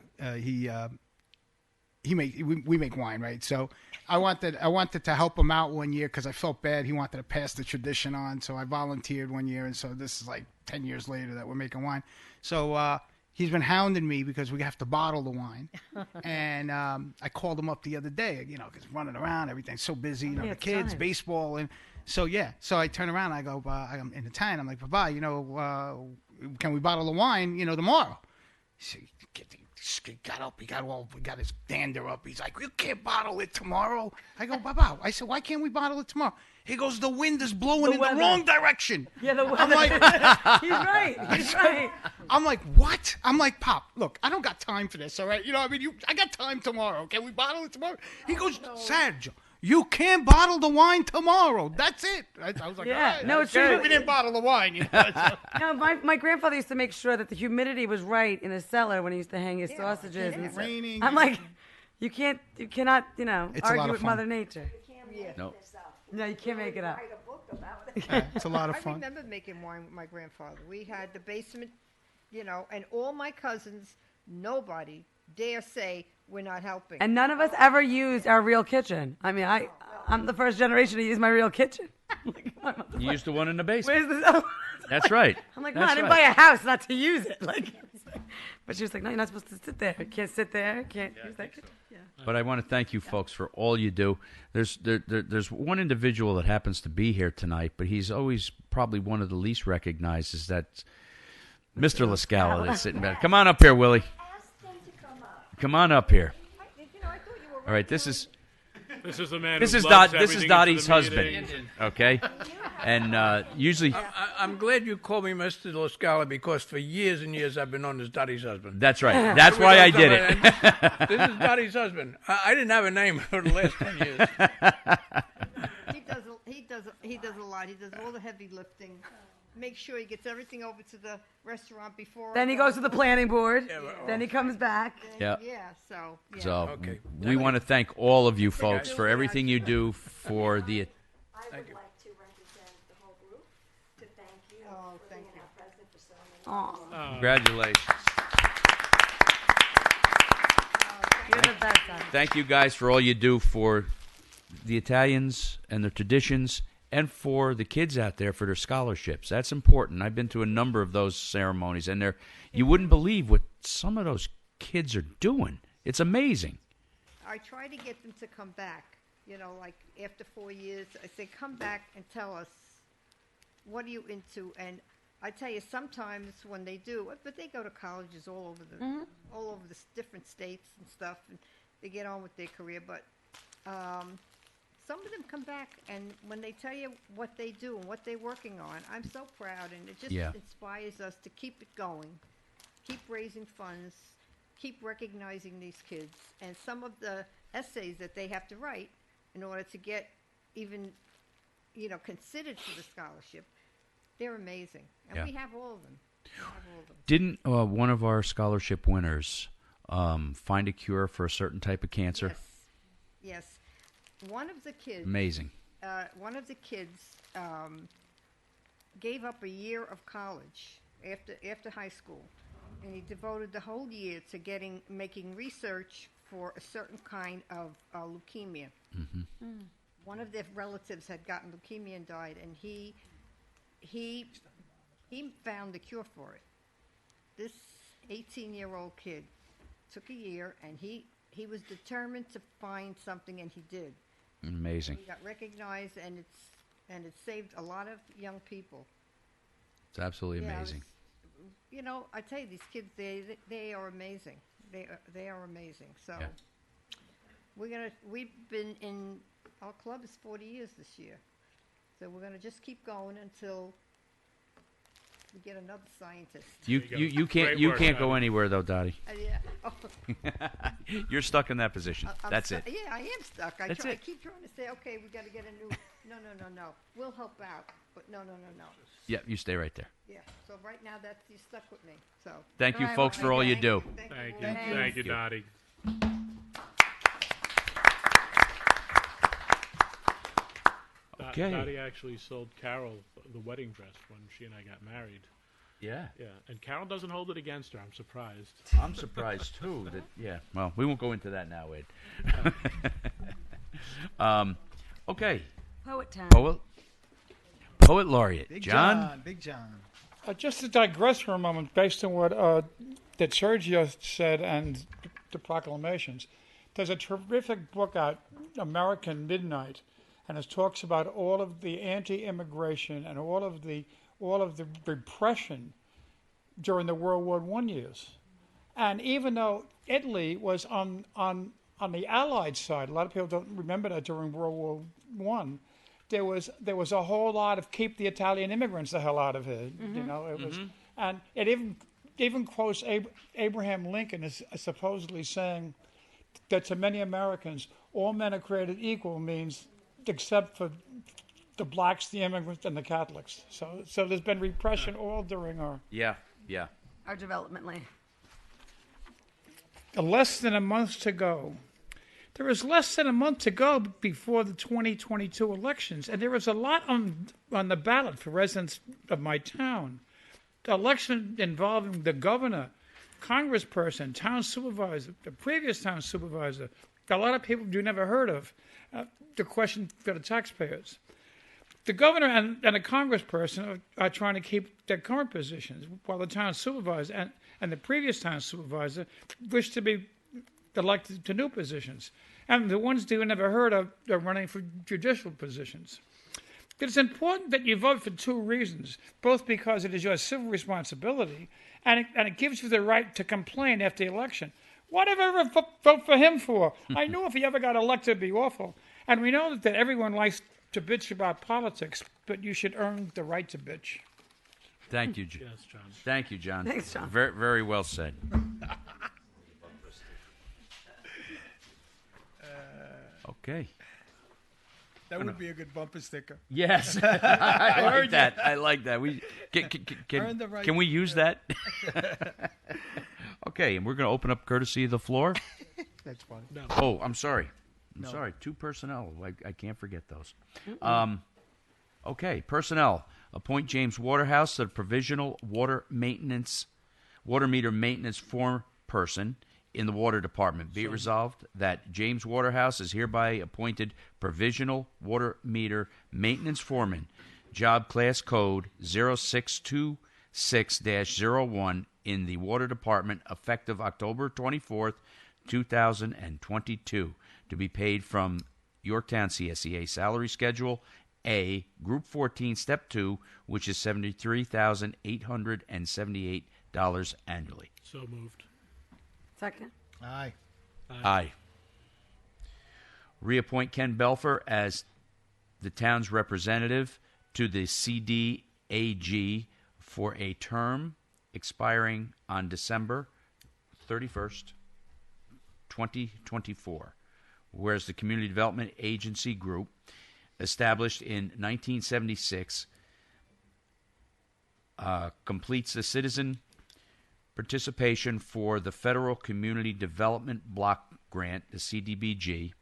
Speaker 5: we make wine, right? So I wanted to help him out one year because I felt bad. He wanted to pass the tradition on, so I volunteered one year, and so this is like 10 years later that we're making wine. So he's been hounding me because we have to bottle the wine, and I called him up the other day, because running around, everything's so busy, the
Speaker 6: it's
Speaker 5: kids,
Speaker 6: time.
Speaker 5: baseball, and so so I turn around, I go, I'm in Italian, I'm like, Papa, can we bottle the wine, tomorrow? He got up, we got his dander up. He's like, you can't bottle it tomorrow. I go, Baba. I said, why can't we bottle it tomorrow? He goes, the wind is blowing in the wrong direction.
Speaker 6: Yeah, the
Speaker 5: I'm like,
Speaker 6: he's right. He's right.
Speaker 5: I'm like, what? I'm like, Pop, look, I don't got time for this, all right? I got time tomorrow. Can we bottle it tomorrow? He goes, Sergio, you can't bottle the wine tomorrow. That's it. I was like,
Speaker 6: Yeah.
Speaker 5: all right.
Speaker 6: No, it's true.
Speaker 5: We didn't bottle the wine. So.
Speaker 6: No, my grandfather used to make sure that the humidity was right in his cellar when he used to hang his sausages. And
Speaker 5: It's raining.
Speaker 6: I'm like, you cannot,
Speaker 5: It's a lot
Speaker 6: argue
Speaker 5: of
Speaker 6: with
Speaker 5: fun.
Speaker 6: Mother Nature.
Speaker 1: No.
Speaker 6: No, you can't make it up.
Speaker 5: It's a lot of
Speaker 8: I
Speaker 5: fun.
Speaker 8: remember making wine with my grandfather. We had the basement, and all my cousins, nobody dare say we're not helping.
Speaker 6: And none of us ever used our real kitchen. I mean, I'm the first generation to use my real kitchen.
Speaker 1: You used the one in the basement.
Speaker 6: Where's this? Oh.
Speaker 1: That's right.
Speaker 6: I'm like,
Speaker 1: That's
Speaker 6: Mom, I didn't
Speaker 1: right.
Speaker 6: buy a house not to use it. But she was like, no, you're not supposed to sit there. You can't sit there. Can't use that kitchen. Yeah.
Speaker 1: But I want to thank you folks for all you do. There's one individual that happens to be here tonight, but he's always probably one of the least recognized. Is that Mr. Lascala that's sitting back? Come on up here, Willie. Come on up here. All right, this is
Speaker 2: the man.
Speaker 1: this
Speaker 2: who
Speaker 1: is
Speaker 2: loves
Speaker 1: Dot. This is
Speaker 2: everything
Speaker 1: Dottie's
Speaker 2: into the meeting.
Speaker 1: husband. Okay, and usually
Speaker 9: I'm glad you called me Mr. Lascala because for years and years I've been known as Dottie's husband.
Speaker 1: that's right. That's why I did it.
Speaker 9: This is Dottie's husband. I didn't have a name for the last 10 years.
Speaker 8: He does a lot. He does all the heavy lifting. Make sure he gets everything over to the restaurant before.
Speaker 6: Then he goes to the planning board. Then he comes back.
Speaker 1: Yeah.
Speaker 8: Yeah. So. Yeah.
Speaker 1: So
Speaker 9: Okay.
Speaker 1: we want to thank all of you folks for everything you do for the.
Speaker 10: I would like to represent the whole group to thank you
Speaker 8: Oh,
Speaker 10: for
Speaker 8: thank
Speaker 10: being
Speaker 8: you.
Speaker 10: our president for so many years.
Speaker 1: Congratulations.
Speaker 6: You're the best, son.
Speaker 1: Thank you guys for all you do for the Italians and their traditions, and for the kids out there for their scholarships. That's important. I've been to a number of those ceremonies, and you wouldn't believe what some of those kids are doing. It's amazing.
Speaker 8: I try to get them to come back. Like after 4 years, I say, come back and tell us, what are you into? And I tell you, sometimes when they do, but they go to colleges all over the different states and stuff, and they get on with their career. But some of them come back, and when they tell you what they do and what they're working on, I'm so proud, and it just inspires us to keep it going, keep raising funds, keep recognizing these kids, and some of the essays that they have to write in order to get even, considered for the scholarship. They're amazing, and we have all of them.
Speaker 1: Didn't one of our scholarship winners find a cure for a certain type of cancer?
Speaker 8: Yes. One of the kids.
Speaker 1: Amazing.
Speaker 8: One of the kids gave up a year of college after high school, and he devoted the whole year to making research for a certain kind of leukemia. One of their relatives had gotten leukemia and died, and he found the cure for it. This 18-year-old kid took a year, and he was determined to find something, and he did.
Speaker 1: Amazing.
Speaker 8: He got recognized, and it saved a lot of young people.
Speaker 1: It's absolutely amazing.
Speaker 8: I tell you, these kids, they are amazing. They are amazing. So we've been in, our club is 40 years this year. So we're gonna just keep going until we get another scientist.
Speaker 1: You can't go anywhere though, Dottie.
Speaker 8: Yeah. Oh.
Speaker 1: You're stuck in that position. That's it.
Speaker 8: Yeah, I am stuck. I keep trying to say, okay, we got to get a new. No. We'll help out, but no.
Speaker 1: Yeah, you stay right there.
Speaker 8: Yeah. So right now, you're stuck with me. So.
Speaker 1: Thank you, folks, for all you do.
Speaker 2: Thank you, Dottie.
Speaker 1: Okay.
Speaker 2: Dottie actually sold Carol the wedding dress when she and I got married.
Speaker 1: Yeah.
Speaker 2: Yeah, and Carol doesn't hold it against her. I'm surprised.
Speaker 1: I'm surprised too. Well, we won't go into that now, Ed. Okay.
Speaker 6: Poet time.
Speaker 1: Poet laureate.
Speaker 5: Big
Speaker 1: John.
Speaker 5: Big John.
Speaker 11: Just to digress for a moment, based on what that Sergio said and the proclamations, there's a terrific book out, American Midnight, and it talks about all of the anti-immigration and all of the repression during the World War I years. And even though Italy was on the Allied side, a lot of people don't remember that during World War I, there was a whole lot of keep the Italian immigrants the hell out of here. It was, and it even quotes Abraham Lincoln as supposedly saying that to many Americans, all men are created equal means except for the blacks, the immigrants, and the Catholics. So there's been repression all during our
Speaker 6: Our development lane.
Speaker 11: less than a month to go. There is less than a month to go before the 2022 elections, and there is a lot on the ballot for residents of my town. The election involving the governor, congressperson, town supervisor, the previous town supervisor, a lot of people you never heard of. The question for the taxpayers. The governor and the congressperson are trying to keep their current positions, while the town supervisor and the previous town supervisor wish to be elected to new positions. And the ones that you never heard of are running for judicial positions. It's important that you vote for two reasons, both because it is your civil responsibility and it gives you the right to complain after the election. What did I ever vote for him for? I knew if he ever got elected, it'd be awful. And we know that everyone likes to bitch about politics, but you should earn the right to bitch.
Speaker 1: Thank you, John.
Speaker 2: Yes, John.
Speaker 1: Thank you, John.
Speaker 6: Thanks, John.
Speaker 1: Very, very well said. Okay.
Speaker 5: That would be a good bumper sticker.
Speaker 1: Yes, I like that. I like that. We
Speaker 5: Earn the right
Speaker 1: can we
Speaker 5: to-
Speaker 1: use that? Okay, and we're going to open up courtesy of the floor.
Speaker 5: That's funny.
Speaker 1: Oh, I'm sorry. I'm sorry. Two personnel. I can't forget those. Okay, personnel. Appoint James Waterhouse to the provisional water meter maintenance foreperson in the water department. Be it resolved that James Waterhouse is hereby appointed provisional water meter maintenance foreman, job class code 0626-01 in the water department, effective October 24th, 2022, to be paid from Yorktown CSEA salary schedule 1A, Group 14, Step 2, which is $73,878 annually.
Speaker 2: So moved.
Speaker 6: Second.
Speaker 5: Aye.
Speaker 1: Aye. Reappoint Ken Belfer as the town's representative to the CDAG for a term expiring on December 31st, 2024. Whereas the Community Development Agency Group, established in 1976, completes the citizen participation for the Federal Community Development Block Grant, the CDBG,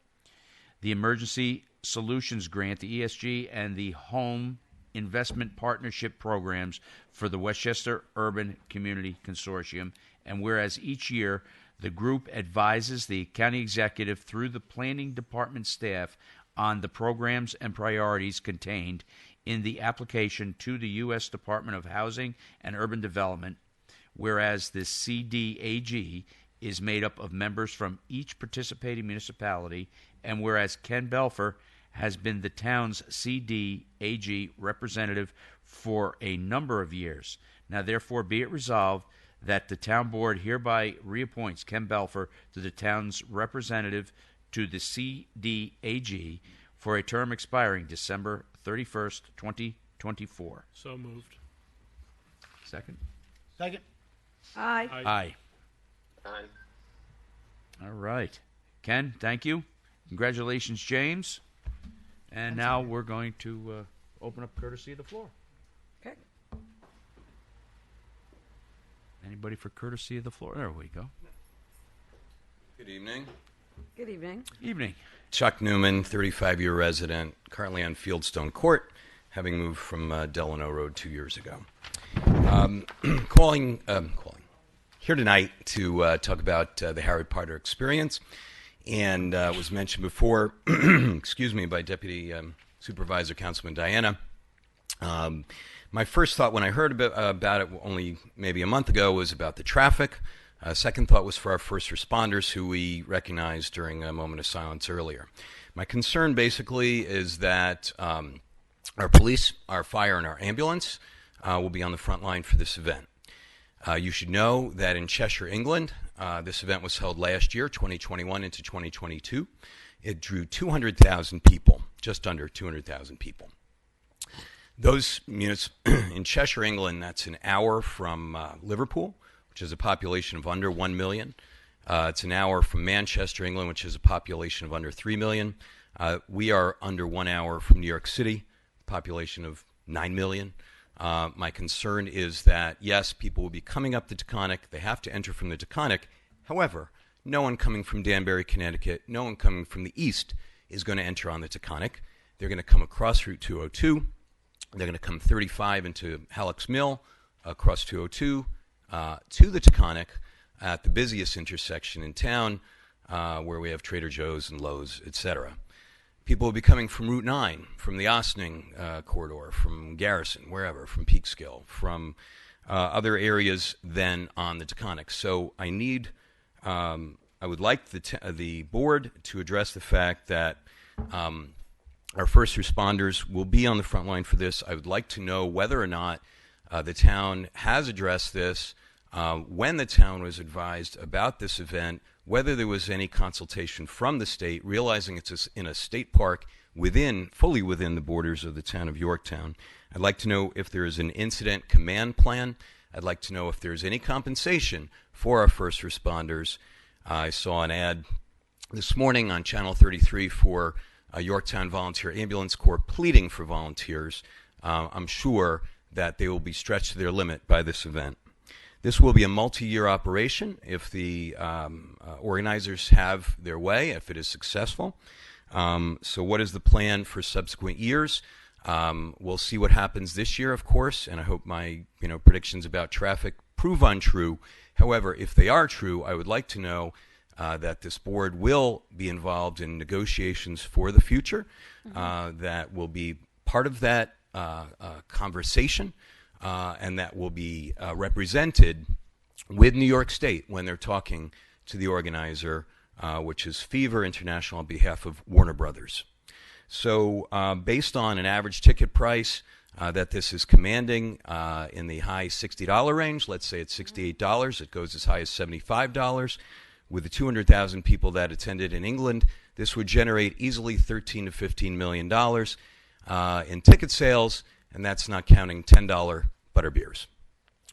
Speaker 1: the Emergency Solutions Grant, the ESG, and the Home Investment Partnership Programs for the Westchester Urban Community Consortium. And whereas each year the group advises the county executive through the planning department staff on the programs and priorities contained in the application to the U.S. Department of Housing and Urban Development, whereas the CDAG is made up of members from each participating municipality, and whereas Ken Belfer has been the town's CDAG representative for a number of years. Now, therefore, be it resolved that the town board hereby reappoints Ken Belfer to the town's representative to the CDAG for a term expiring December 31st, 2024.
Speaker 2: So moved.
Speaker 1: Second?
Speaker 5: Second.
Speaker 6: Aye.
Speaker 1: Aye.
Speaker 3: Aye.
Speaker 1: All right. Ken, thank you. Congratulations, James. And now we're going to open up courtesy of the floor.
Speaker 6: Okay.
Speaker 1: Anybody for courtesy of the floor? There we go.
Speaker 12: Good evening.
Speaker 6: Good evening.
Speaker 1: Evening.
Speaker 12: Chuck Newman, 35-year resident, currently on Fieldstone Court, having moved from Delano Road 2 years ago. Calling here tonight to talk about the Harry Potter experience, and was mentioned before, excuse me, by Deputy Supervisor Councilman Diana. My first thought when I heard about it only maybe a month ago was about the traffic. Second thought was for our first responders, who we recognized during a moment of silence earlier. My concern basically is that our police, our fire, and our ambulance will be on the front line for this event. You should know that in Cheshire, England, this event was held last year, 2021 into 2022. It drew 200,000 people, just under 200,000 people. Those units in Cheshire, England, that's an hour from Liverpool, which has a population of under 1 million. It's an hour from Manchester, England, which has a population of under 3 million. We are under 1 hour from New York City, population of 9 million. My concern is that, yes, people will be coming up the Taconic. They have to enter from the Taconic. However, no one coming from Danbury, Connecticut, no one coming from the east is going to enter on the Taconic. They're going to come across Route 202. They're going to come 35 into Halleck's Mill, across 202, to the Taconic at the busiest intersection in town, where we have Trader Joe's and Lowe's, etc. People will be coming from Route 9, from the Ossining corridor, from Garrison, wherever, from Peekskill, from other areas than on the Taconic. So I need, I would like the board to address the fact that our first responders will be on the front line for this. I would like to know whether or not the town has addressed this, when the town was advised about this event, whether there was any consultation from the state, realizing it's in a state park fully within the borders of the town of Yorktown. I'd like to know if there is an incident command plan. I'd like to know if there's any compensation for our first responders. I saw an ad this morning on Channel 33 for Yorktown Volunteer Ambulance Corps pleading for volunteers. I'm sure that they will be stretched to their limit by this event. This will be a multi-year operation if the organizers have their way, if it is successful. So what is the plan for subsequent years? We'll see what happens this year, of course, and I hope my predictions about traffic prove untrue. However, if they are true, I would like to know that this board will be involved in negotiations for the future, that will be part of that conversation, and that will be represented with New York State when they're talking to the organizer, which is Fever International on behalf of Warner Brothers. So based on an average ticket price that this is commanding in the high $60 range, let's say it's $68, it goes as high as $75. With the 200,000 people that attended in England, this would generate easily $13 to $15 million in ticket sales, and that's not counting $10 butterbeers.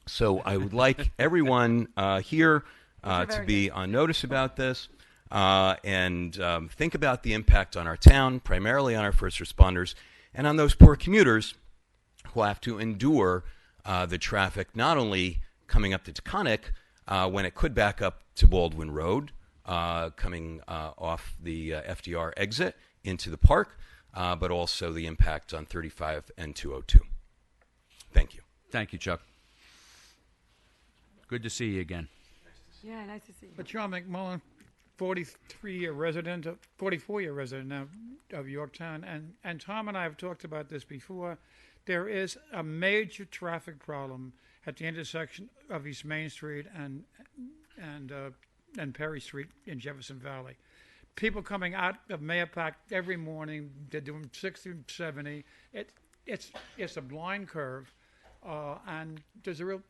Speaker 12: So I would like everyone here to be on notice about this and think about the impact on our town, primarily on our first responders, and on those poor commuters who have to endure the traffic, not only coming up to Taconic when it could back up to Baldwin Road, coming off the FDR exit into the park, but also the impact on 35 and 202. Thank you.
Speaker 1: Thank you, Chuck. Good to see you again.
Speaker 6: Yeah, nice to see you.
Speaker 11: But John McMullen, 44-year resident now of Yorktown, and Tom and I have talked about this before. There is a major traffic problem at the intersection of East Main Street and Perry Street in Jefferson Valley. People coming out of Mahopac every morning, they're doing 60, 70. It's a blind curve, and there's a real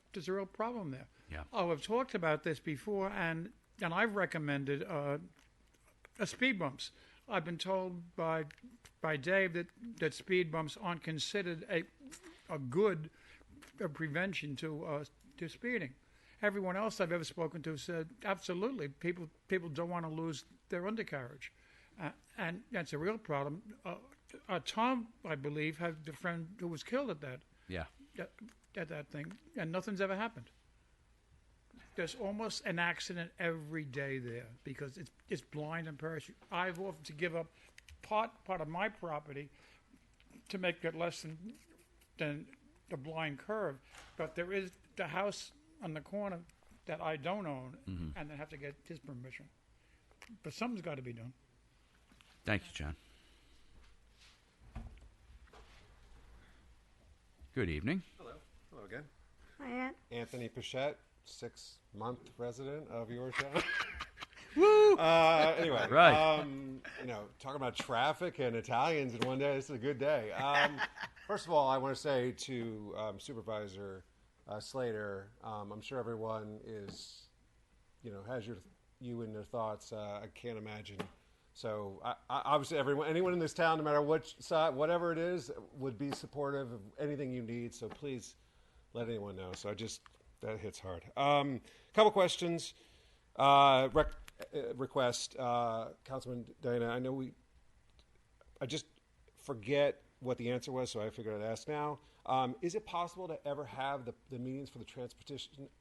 Speaker 11: problem there.
Speaker 1: Yeah.
Speaker 11: Oh, I've talked about this before, and I've recommended speed bumps. I've been told by Dave that speed bumps aren't considered a good prevention to speeding. Everyone else I've ever spoken to said absolutely. People don't want to lose their undercarriage, and that's a real problem. Tom, I believe, had a friend who was killed at that.
Speaker 1: Yeah.
Speaker 11: At that thing, and nothing's ever happened. There's almost an accident every day there because it's blind and parachute. I've offered to give up part of my property to make it less than the blind curve, but there is the house on the corner that I don't own, and I have to get his permission. But something's got to be done.
Speaker 1: Thank you, John. Good evening.
Speaker 13: Hello. Hello again.
Speaker 6: Hi, Aunt.
Speaker 13: Anthony Pichette, 6-month resident of Yorktown.
Speaker 1: Woo!
Speaker 13: Anyway,
Speaker 1: right.
Speaker 13: Talking about traffic and Italians in one day, this is a good day. First of all, I want to say to Supervisor Slater, I'm sure everyone is, has you in their thoughts. I can't imagine. So obviously, anyone in this town, no matter what side, whatever it is, would be supportive of anything you need. So please let anyone know. So that hits hard. Couple questions. Request, Councilman Diana. I know I just forget what the answer was, so I figured I'd ask now. Is it possible to ever have the meetings for the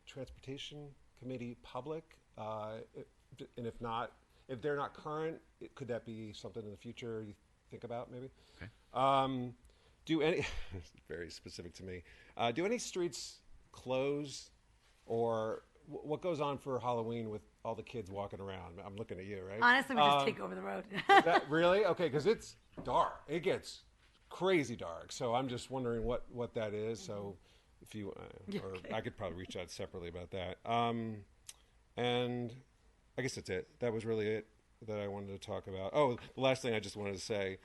Speaker 13: transportation committee public? And if not, if they're not current, could that be something in the future you think about maybe? Okay. Do any very specific to me? Do any streets close, or what goes on for Halloween with all the kids walking around? I'm looking at you, right?
Speaker 6: Honestly, we just take over the road.
Speaker 13: Really? Okay, because it's dark. It gets crazy dark. So I'm just wondering what that is. So if you, or I could probably reach out separately about that. And I guess that's it. That was really it that I wanted to talk about. Oh, the last thing I just wanted to say,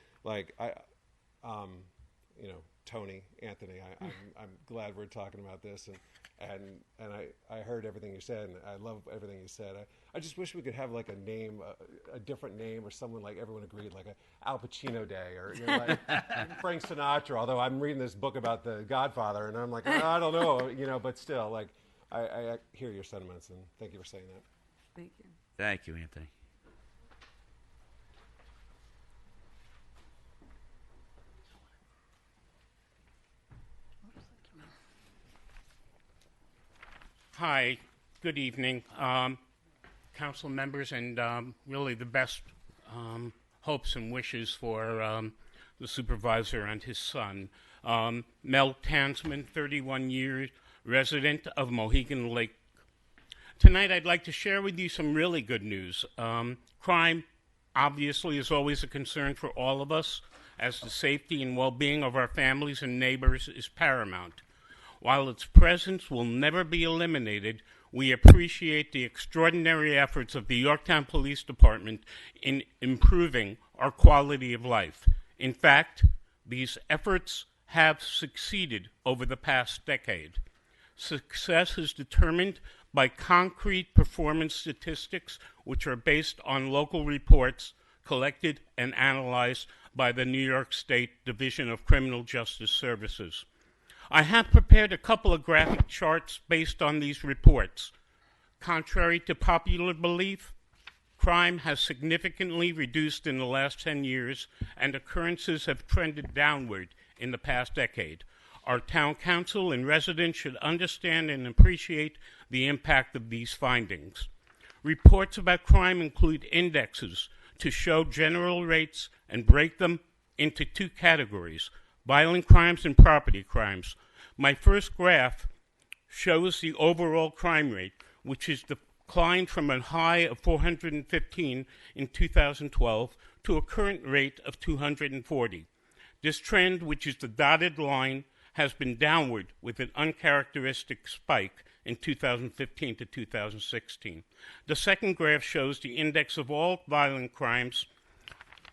Speaker 13: Tony, Anthony, I'm glad we're talking about this, and I heard everything you said, and I love everything you said. I just wish we could have like a name, a different name, or someone like everyone agreed, like a Al Pacino Day, or like Frank Sinatra. Although I'm reading this book about the Godfather, and I'm like, I don't know, but still, like I hear your sentiments, and thank you for saying that.
Speaker 6: Thank you.
Speaker 1: Thank you, Anthony.
Speaker 14: Hi, good evening, council members, and really the best hopes and wishes for the supervisor and his son. Mel Tansman, 31 years, resident of Mohegan Lake. Tonight I'd like to share with you some really good news. Crime obviously is always a concern for all of us, as the safety and well-being of our families and neighbors is paramount. While its presence will never be eliminated, we appreciate the extraordinary efforts of the Yorktown Police Department in improving our quality of life. In fact, these efforts have succeeded over the past decade. Success is determined by concrete performance statistics, which are based on local reports collected and analyzed by the New York State Division of Criminal Justice Services. I have prepared a couple of graphic charts based on these reports. Contrary to popular belief, crime has significantly reduced in the last 10 years, and occurrences have trended downward in the past decade. Our town council and residents should understand and appreciate the impact of these findings. Reports about crime include indexes to show general rates and break them into two categories: violent crimes and property crimes. My first graph shows the overall crime rate, which has declined from a high of 415 in 2012 to a current rate of 240. This trend, which is the dotted line, has been downward with an uncharacteristic spike in 2015 to 2016. The second graph shows the index of all violent crimes,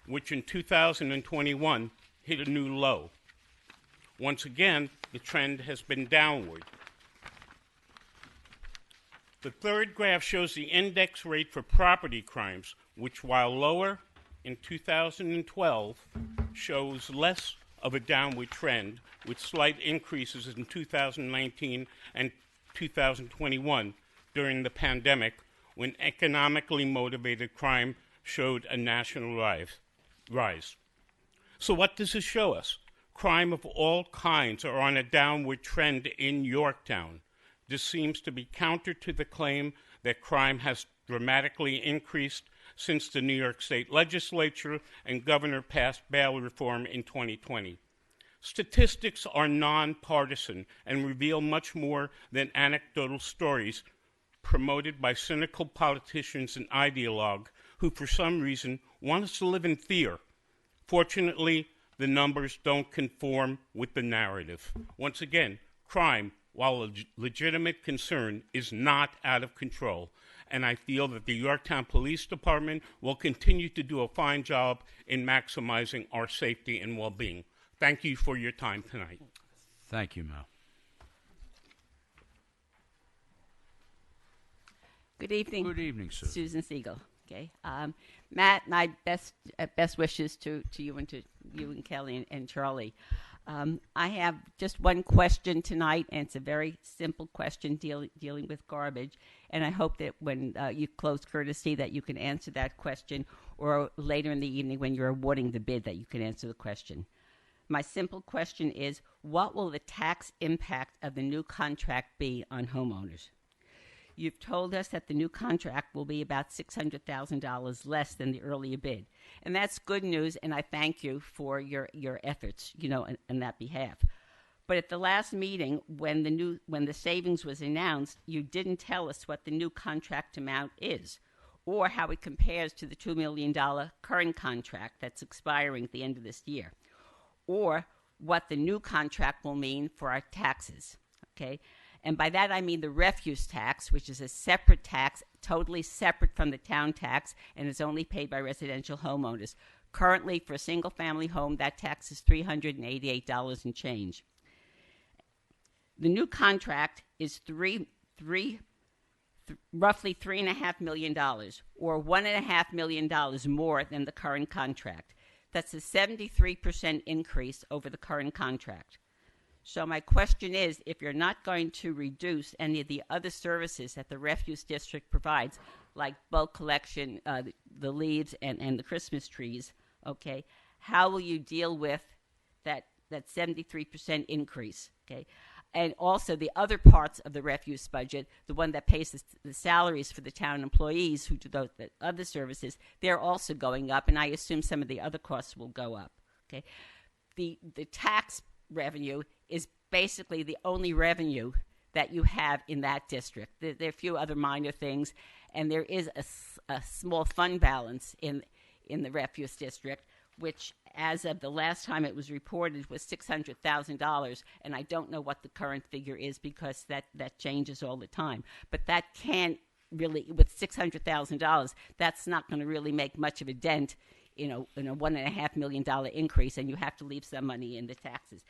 Speaker 14: which in 2021 hit a new low. Once again, the trend has been downward. The third graph shows the index rate for property crimes, which, while lower in 2012, shows less of a downward trend, with slight increases in 2019 and 2021 during the pandemic, when economically motivated crime showed a national rise. So what does this show us? Crime of all kinds are on a downward trend in Yorktown. This seems to be counter to the claim that crime has dramatically increased since the New York State Legislature and Governor passed bail reform in 2020. Statistics are nonpartisan and reveal much more than anecdotal stories promoted by cynical politicians and ideologues who, for some reason, want us to live in fear. Fortunately, the numbers don't conform with the narrative. Once again, crime, while a legitimate concern, is not out of control, and I feel that the Yorktown Police Department will continue to do a fine job in maximizing our safety and well-being. Thank you for your time tonight.
Speaker 1: Thank you, Mel.
Speaker 15: Good evening.
Speaker 1: Good evening, Susan.
Speaker 15: Susan Siegel. Okay, Matt, my best wishes to you and to you and Kelly and Charlie. I have just one question tonight, and it's a very simple question dealing with garbage. And I hope that when you close courtesy that you can answer that question, or later in the evening when you're awarding the bid that you can answer the question. My simple question is, what will the tax impact of the new contract be on homeowners? You've told us that the new contract will be about $600,000 less than the earlier bid. And that's good news, and I thank you for your efforts, on that behalf. But at the last meeting, when the savings was announced, you didn't tell us what the new contract amount is, or how it compares to the $2 million current contract that's expiring at the end of this year, or what the new contract will mean for our taxes, okay? And by that I mean the refuse tax, which is a separate tax, totally separate from the town tax, and is only paid by residential homeowners. Currently, for a single-family home, that tax is $388 and change. The new contract is roughly $3.5 million, or $1.5 million more than the current contract. That's a 73% increase over the current contract. So my question is, if you're not going to reduce any of the other services that the refuse district provides, like bulk collection, the leaves and the Christmas trees, okay, how will you deal with that 73% increase, okay? And also the other parts of the refuse budget, the one that pays the salaries for the town employees who do the other services, they're also going up, and I assume some of the other costs will go up, okay? The tax revenue is basically the only revenue that you have in that district. There are a few other minor things, and there is a small fund balance in the refuse district, which as of the last time it was reported was $600,000, and I don't know what the current figure is because that changes all the time. But that can't really, with $600,000, that's not going to really make much of a dent in a $1.5 million increase, and you have to leave some money in the taxes.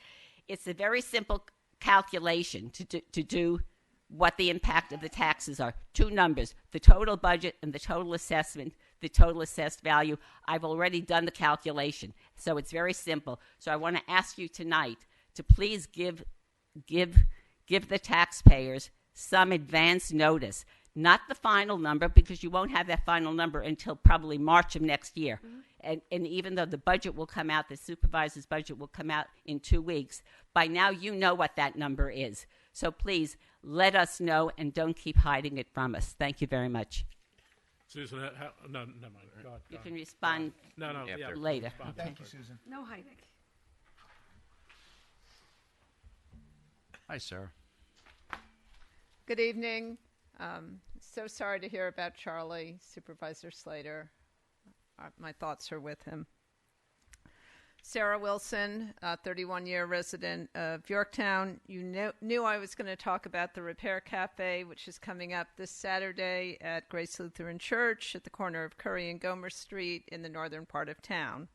Speaker 15: It's a very simple calculation to do what the impact of the taxes are. Two numbers, the total budget and the total assessment, the total assessed value. I've already done the calculation, so it's very simple. So I want to ask you tonight to please give the taxpayers some advance notice. Not the final number, because you won't have that final number until probably March of next year. And even though the budget will come out, the supervisor's budget will come out in 2 weeks, by now you know what that number is. So please let us know and don't keep hiding it from us. Thank you very much.
Speaker 2: Susan, no, never mind. Go on,
Speaker 15: You
Speaker 2: go
Speaker 15: can
Speaker 2: on.
Speaker 15: respond
Speaker 2: Yeah,
Speaker 15: later.
Speaker 2: respond.
Speaker 5: Thank you, Susan.
Speaker 6: No hiding.
Speaker 1: Hi, Sarah.
Speaker 16: Good evening. So sorry to hear about Charlie, Supervisor Slater. My thoughts are with him. Sarah Wilson, 31-year resident of Yorktown. You knew I was going to talk about the Repair Cafe, which is coming up this Saturday at Grace Lutheran Church at the corner of Curry and Gomer Street in the northern part of town.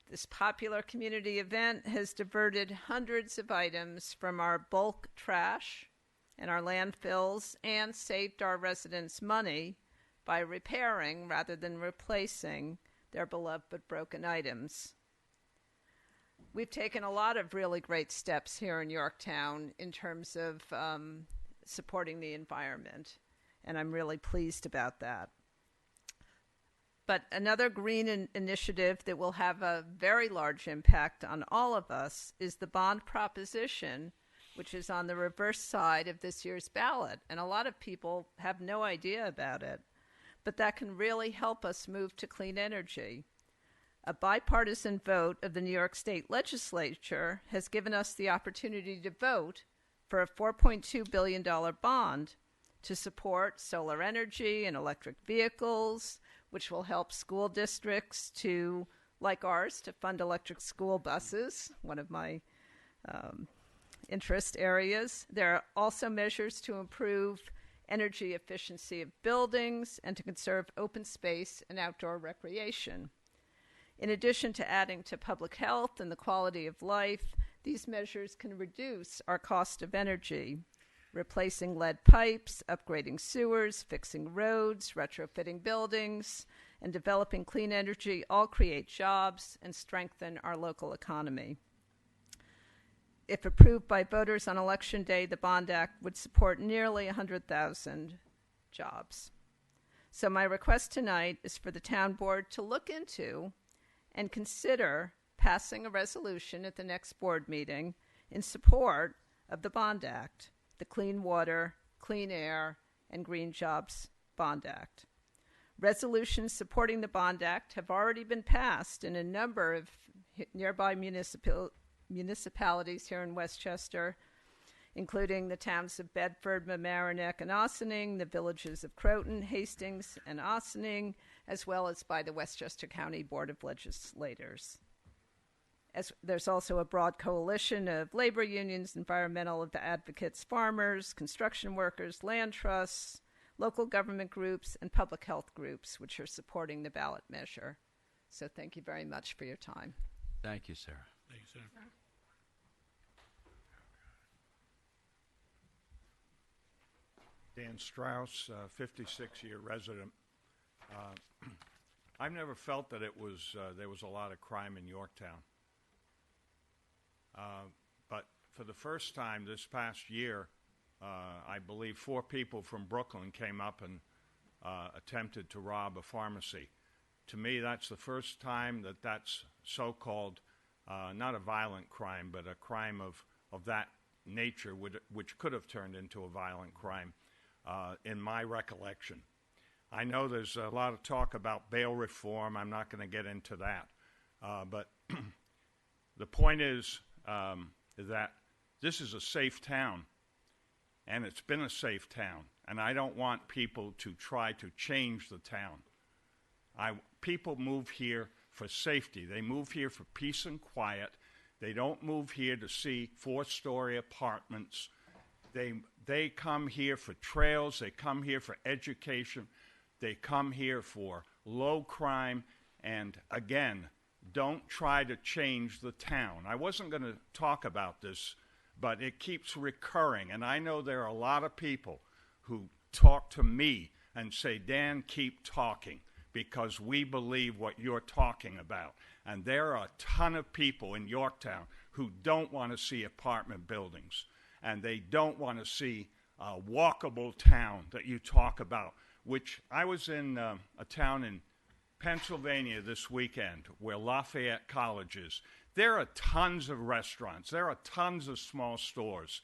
Speaker 16: This popular community event has diverted hundreds of items from our bulk trash and our landfills and saved our residents money by repairing rather than replacing their beloved but broken items. We've taken a lot of really great steps here in Yorktown in terms of supporting the environment, and I'm really pleased about that. But another green initiative that will have a very large impact on all of us is the bond proposition, which is on the reverse side of this year's ballot. And a lot of people have no idea about it. But that can really help us move to clean energy. A bipartisan vote of the New York State Legislature has given us the opportunity to vote for a $4.2 billion bond to support solar energy and electric vehicles, which will help school districts to, like ours, to fund electric school buses, one of my interest areas. There are also measures to improve energy efficiency of buildings and to conserve open space and outdoor recreation. In addition to adding to public health and the quality of life, these measures can reduce our cost of energy. Replacing lead pipes, upgrading sewers, fixing roads, retrofitting buildings, and developing clean energy all create jobs and strengthen our local economy. If approved by voters on Election Day, the Bond Act would support nearly 100,000 jobs. So my request tonight is for the town board to look into and consider passing a resolution at the next board meeting in support of the Bond Act, the Clean Water, Clean Air, and Green Jobs Bond Act. Resolutions supporting the Bond Act have already been passed in a number of nearby municipalities here in Westchester, including the towns of Bedford, Mamaroneck, and Ossining, the villages of Croton, Hastings, and Ossining, as well as by the Westchester County Board of Legislators. There's also a broad coalition of labor unions, environmental advocates, farmers, construction workers, land trusts, local government groups, and public health groups, which are supporting the ballot measure. So thank you very much for your time.
Speaker 1: Thank you, Sarah.
Speaker 2: Thank you, Sarah.
Speaker 17: Dan Strauss, 56-year resident. I've never felt that there was a lot of crime in Yorktown. But for the first time this past year, I believe 4 people from Brooklyn came up and attempted to rob a pharmacy. To me, that's the first time that that's so-called, not a violent crime, but a crime of that nature, which could have turned into a violent crime, in my recollection. I know there's a lot of talk about bail reform. I'm not going to get into that. But the point is that this is a safe town, and it's been a safe town, and I don't want people to try to change the town. People move here for safety. They move here for peace and quiet. They don't move here to see 4-story apartments. They come here for trails. They come here for education. They come here for low crime And again, don't try to change the town. I wasn't going to talk about this, but it keeps recurring. And I know there are a lot of people who talk to me and say, Dan, keep talking, because we believe what you're talking about. And there are a ton of people in Yorktown who don't want to see apartment buildings, and they don't want to see a walkable town that you talk about, which I was in a town in Pennsylvania this weekend where Lafayette College is. There are tons of restaurants. There are tons of small stores.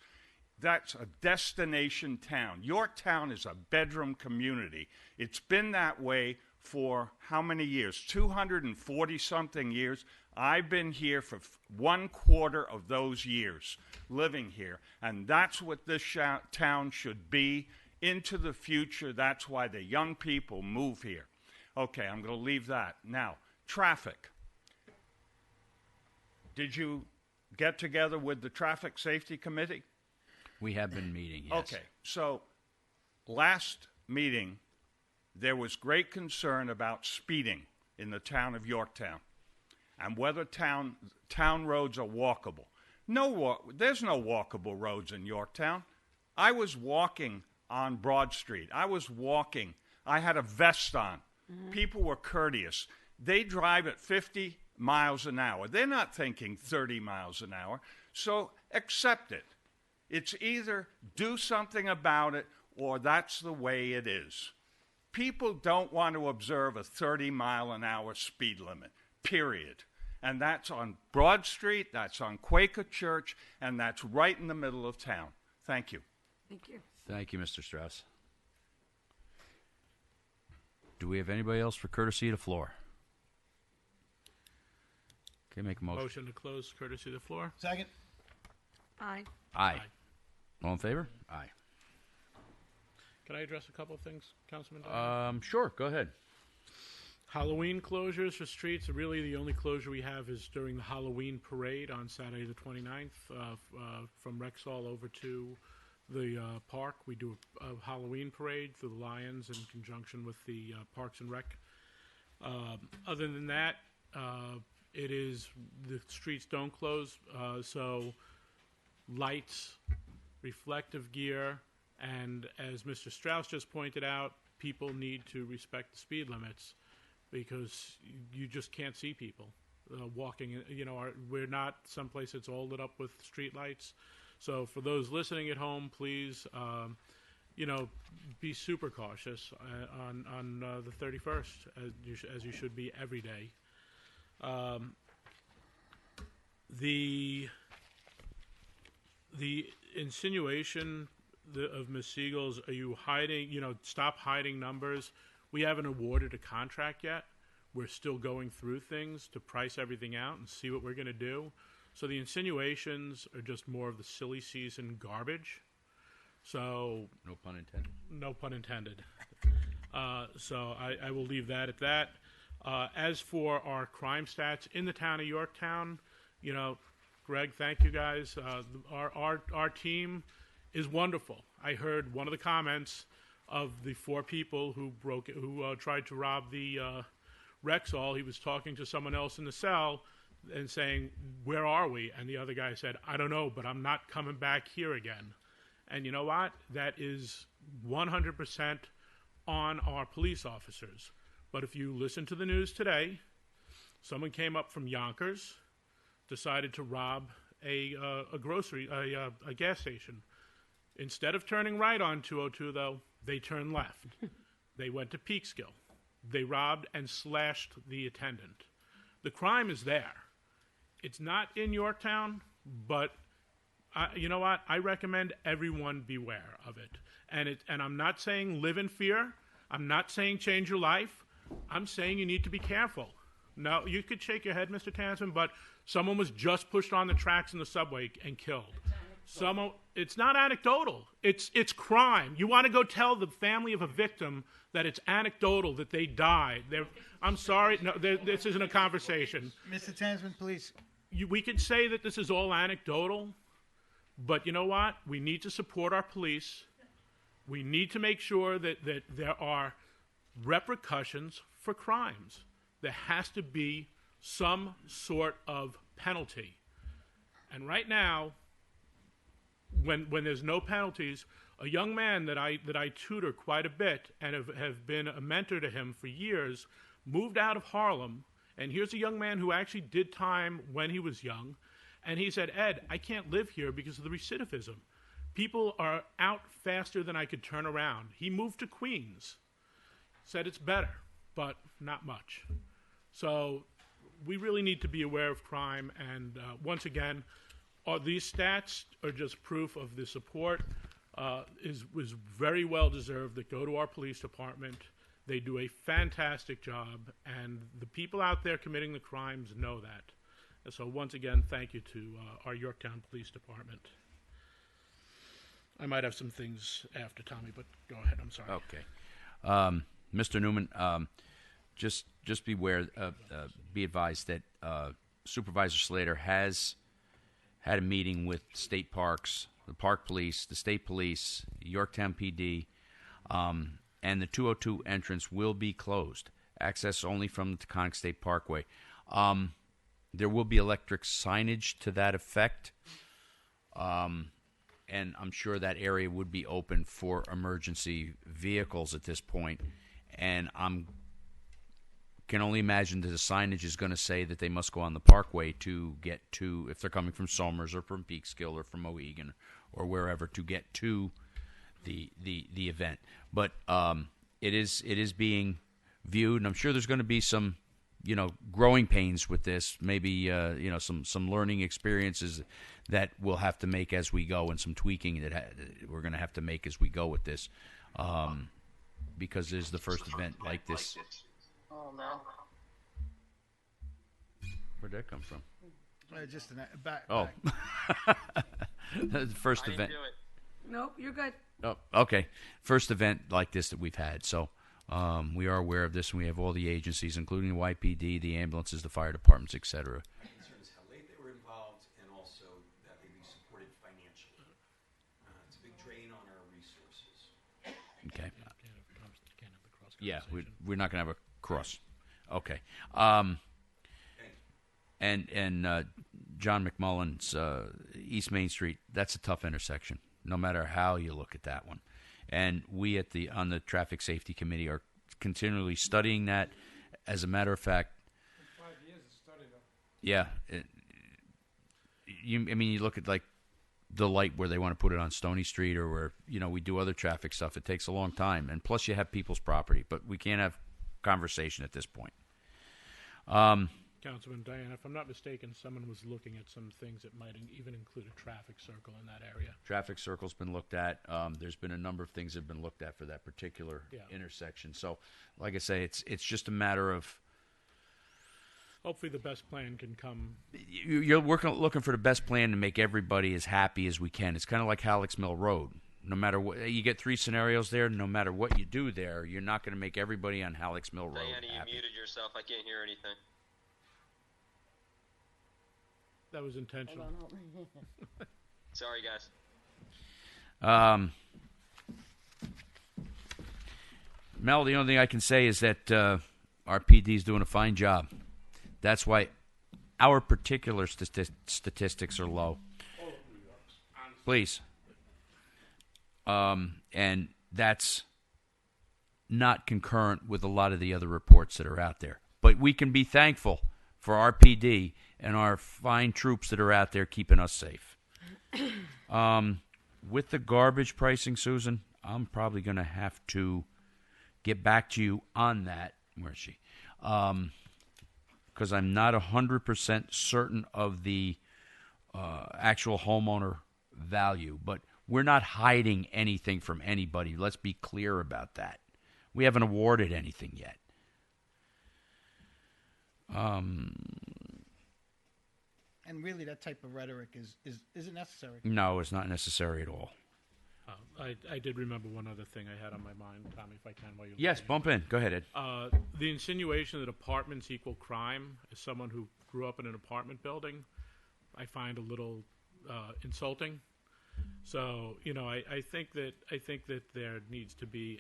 Speaker 17: That's a destination town. Yorktown is a bedroom community. It's been that way for how many years? 240-something years. I've been here for 1/4 of those years, living here. And that's what this town should be into the future. That's why the young people move here. Okay, I'm going to leave that. Now, traffic. Did you get together with the Traffic Safety Committee?
Speaker 1: We have been meeting, yes.
Speaker 17: Okay, so last meeting, there was great concern about speeding in the town of Yorktown and whether town roads are walkable. There's no walkable roads in Yorktown. I was walking on Broad Street. I was walking. I had a vest on. People were courteous. They drive at 50 miles an hour. They're not thinking 30 miles an hour. So accept it. It's either do something about it or that's the way it is. People don't want to observe a 30-mile-an-hour speed limit, period. And that's on Broad Street, that's on Quaker Church, and that's right in the middle of town. Thank you.
Speaker 6: Thank you.
Speaker 1: Thank you, Mr. Strauss. Do we have anybody else for courtesy of the floor? Okay, make a motion.
Speaker 2: Motion to close courtesy of the floor.
Speaker 5: Second.
Speaker 6: Aye.
Speaker 1: Aye. All in favor? Aye.
Speaker 2: Can I address a couple of things, Councilman Diamond?
Speaker 1: Sure, go ahead.
Speaker 2: Halloween closures for streets, really the only closure we have is during the Halloween parade on Saturday the 29th from Rexall over to the park. We do a Halloween parade for the Lions in conjunction with the Parks and Rec. Other than that, it is the streets don't close, so lights, reflective gear, and as Mr. Strauss just pointed out, people need to respect the speed limits because you just can't see people walking. We're not someplace that's all lit up with street lights. So for those listening at home, please, be super cautious on the 31st, as you should be every day. The insinuation of Ms. Siegel's, are you hiding, stop hiding numbers. We haven't awarded a contract yet. We're still going through things to price everything out and see what we're going to do. So the insinuations are just more of the silly season garbage. So
Speaker 1: no pun intended.
Speaker 2: No pun intended. So I will leave that at that. As for our crime stats in the town of Yorktown, Greg, thank you guys. Our team is wonderful. I heard one of the comments of the 4 people who tried to rob the Rexall. He was talking to someone else in the cell and saying, "Where are we?" And the other guy said, "I don't know, but I'm not coming back here again." And you know what? That is 100% on our police officers. But if you listen to the news today, someone came up from Yonkers, decided to rob a gas station. Instead of turning right on 202, though, they turned left. They went to Peekskill. They robbed and slashed the attendant. The crime is there. It's not in Yorktown, but you know what? I recommend everyone beware of it. And I'm not saying live in fear. I'm not saying change your life. I'm saying you need to be careful. Now, you could shake your head, Mr. Tansman, but someone was just pushed on the tracks in the subway and killed. It's not anecdotal. It's crime. You want to go tell the family of a victim that it's anecdotal that they died. I'm sorry. No, this isn't a conversation.
Speaker 5: Mr. Tansman, please.
Speaker 2: We could say that this is all anecdotal, but you know what? We need to support our police. We need to make sure that there are repercussions for crimes. there has to be some sort of penalty. And right now, when there's no penalties, a young man that I tutor quite a bit and have been a mentor to him for years moved out of Harlem. And here's a young man who actually did time when he was young. And he said, Ed, I can't live here because of the recidivism. People are out faster than I could turn around. He moved to Queens. Said it's better, but not much. So we really need to be aware of crime. And once again, these stats are just proof of the support was very well deserved that go to our police department. They do a fantastic job, and the people out there committing the crimes know that. And so once again, thank you to our Yorktown Police Department. I might have some things after Tommy, but go ahead. I'm sorry.
Speaker 1: Okay. Mr. Newman, just beware, be advised that Supervisor Slater has had a meeting with state parks, the park police, the state police, Yorktown PD, and the 202 entrance will be closed. Access only from the Taconic State Parkway. There will be electric signage to that effect, and I'm sure that area would be open for emergency vehicles at this point. And can only imagine that the signage is going to say that they must go on the Parkway to get to, if they're coming from Somers or from Peekskill or from Mohegan or wherever, to get to the event. But it is being viewed, and I'm sure there's going to be some, growing pains with this. Maybe some learning experiences that we'll have to make as we go, and some tweaking that we're going to have to make as we go with this, because it is the first event like this.
Speaker 8: Oh no.
Speaker 1: Where'd that come from?
Speaker 5: Just back.
Speaker 1: Oh, the first event.
Speaker 6: Nope, you're good.
Speaker 1: Oh, okay. First event like this that we've had. So we are aware of this, and we have all the agencies, including the YPD, the ambulances, the fire departments, etc.
Speaker 12: My concern is how late they were involved, and also that they be supported financially. It's a big drain on our resources.
Speaker 1: Okay. Yeah, we're not going to have a cross. Okay. And John McMullen's East Main Street, that's a tough intersection, no matter how you look at that one. And we on the Traffic Safety Committee are continually studying that. As a matter of fact,
Speaker 11: 5 years of study, though.
Speaker 1: Yeah, you look at like the light where they want to put it on Stony Street, or where we do other traffic stuff. It takes a long time, and plus you have people's property. But we can't have conversation at this point.
Speaker 2: Councilman Diana, if I'm not mistaken, someone was looking at some things that might even include a traffic circle in that area.
Speaker 1: Traffic circle's been looked at. There's been a number of things that have been looked at for that particular intersection. So, like I say, it's just a matter of.
Speaker 2: Hopefully, the best plan can come.
Speaker 1: You're looking for the best plan to make everybody as happy as we can. It's kind of like Halleck's Mill Road. No matter what, you get 3 scenarios there. No matter what you do there, you're not going to make everybody on Halleck's Mill Road
Speaker 3: Diana,
Speaker 1: happy.
Speaker 3: you muted yourself. I can't hear anything.
Speaker 2: That was intentional.
Speaker 3: Sorry, guys.
Speaker 1: Mel, the only thing I can say is that our PD is doing a fine job. That's why our particular statistics are low. Please. And that's not concurrent with a lot of the other reports that are out there. But we can be thankful for our PD and our fine troops that are out there keeping us safe. With the garbage pricing, Susan, I'm probably going to have to get back to you on that. Where is she? Because I'm not 100% certain of the actual homeowner value. But we're not hiding anything from anybody. Let's be clear about that. We haven't awarded anything yet.
Speaker 5: And really, that type of rhetoric isn't necessary.
Speaker 1: No, it's not necessary at all.
Speaker 2: I did remember one other thing I had on my mind, Tommy, if I can. While you're
Speaker 1: Yes, bump in. Go ahead, Ed.
Speaker 2: The insinuation that apartments equal crime, as someone who grew up in an apartment building, I find a little insulting. So, I think that there needs to be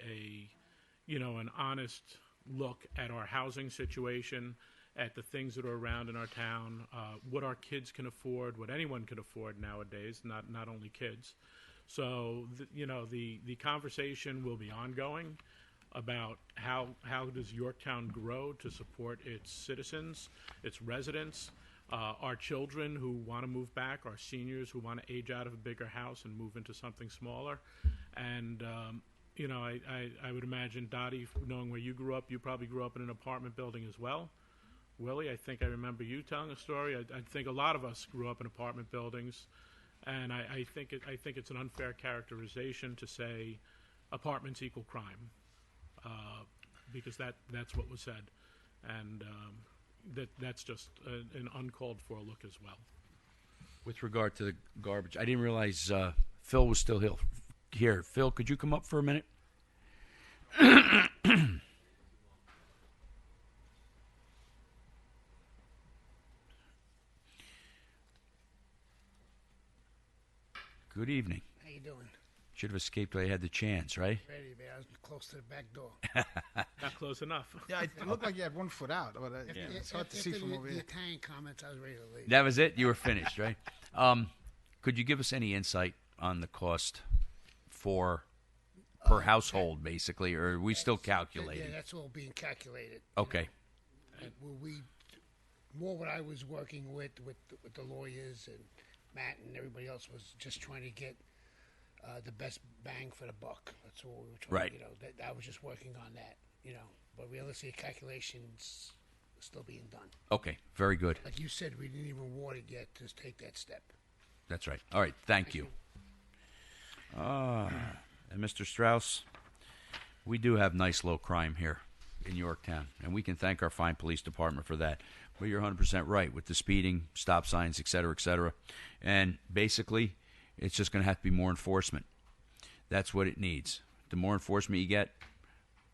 Speaker 2: an honest look at our housing situation, at the things that are around in our town, what our kids can afford, what anyone can afford nowadays, not only kids. So, the conversation will be ongoing about how does Yorktown grow to support its citizens, its residents, our children who want to move back, our seniors who want to age out of a bigger house and move into something smaller. And, I would imagine, Dottie, knowing where you grew up, you probably grew up in an apartment building as well. Willie, I think I remember you telling a story. I think a lot of us grew up in apartment buildings. And I think it's an unfair characterization to say apartments equal crime, because that's what was said, and that's just an uncalled for look as well.
Speaker 18: With regard to the garbage, I didn't realize Phil was still here. Phil, could you come up for a minute? Good evening.
Speaker 19: How you doing?
Speaker 18: Should have escaped while you had the chance, right?
Speaker 19: Ready, man. I was close to the back door.
Speaker 2: Not close enough.
Speaker 5: Yeah, it looked like you had 1 foot out, but it's hard to see from over
Speaker 19: the
Speaker 5: here.
Speaker 19: Italian comments, I was ready to leave.
Speaker 18: That was it? You were finished, right? Could you give us any insight on the cost per household, basically, or are we still calculating?
Speaker 19: Yeah, that's all being calculated.
Speaker 18: Okay.
Speaker 19: And more what I was working with the lawyers and Matt and everybody else was just trying to get the best bang for the buck. That's all we were trying.
Speaker 18: Right.
Speaker 19: I was just working on that. But realistic calculations are still being done.
Speaker 18: Okay. Very good.
Speaker 19: Like you said, we didn't even award it yet to take that step.
Speaker 18: That's right. All right. Thank you. And Mr. Strauss, we do have nice low crime here in Yorktown, and we can thank our fine police department for that. But you're 100% right with the speeding, stop signs, et cetera, et cetera. And basically, it's just going to have to be more enforcement. That's what it needs. The more enforcement you get,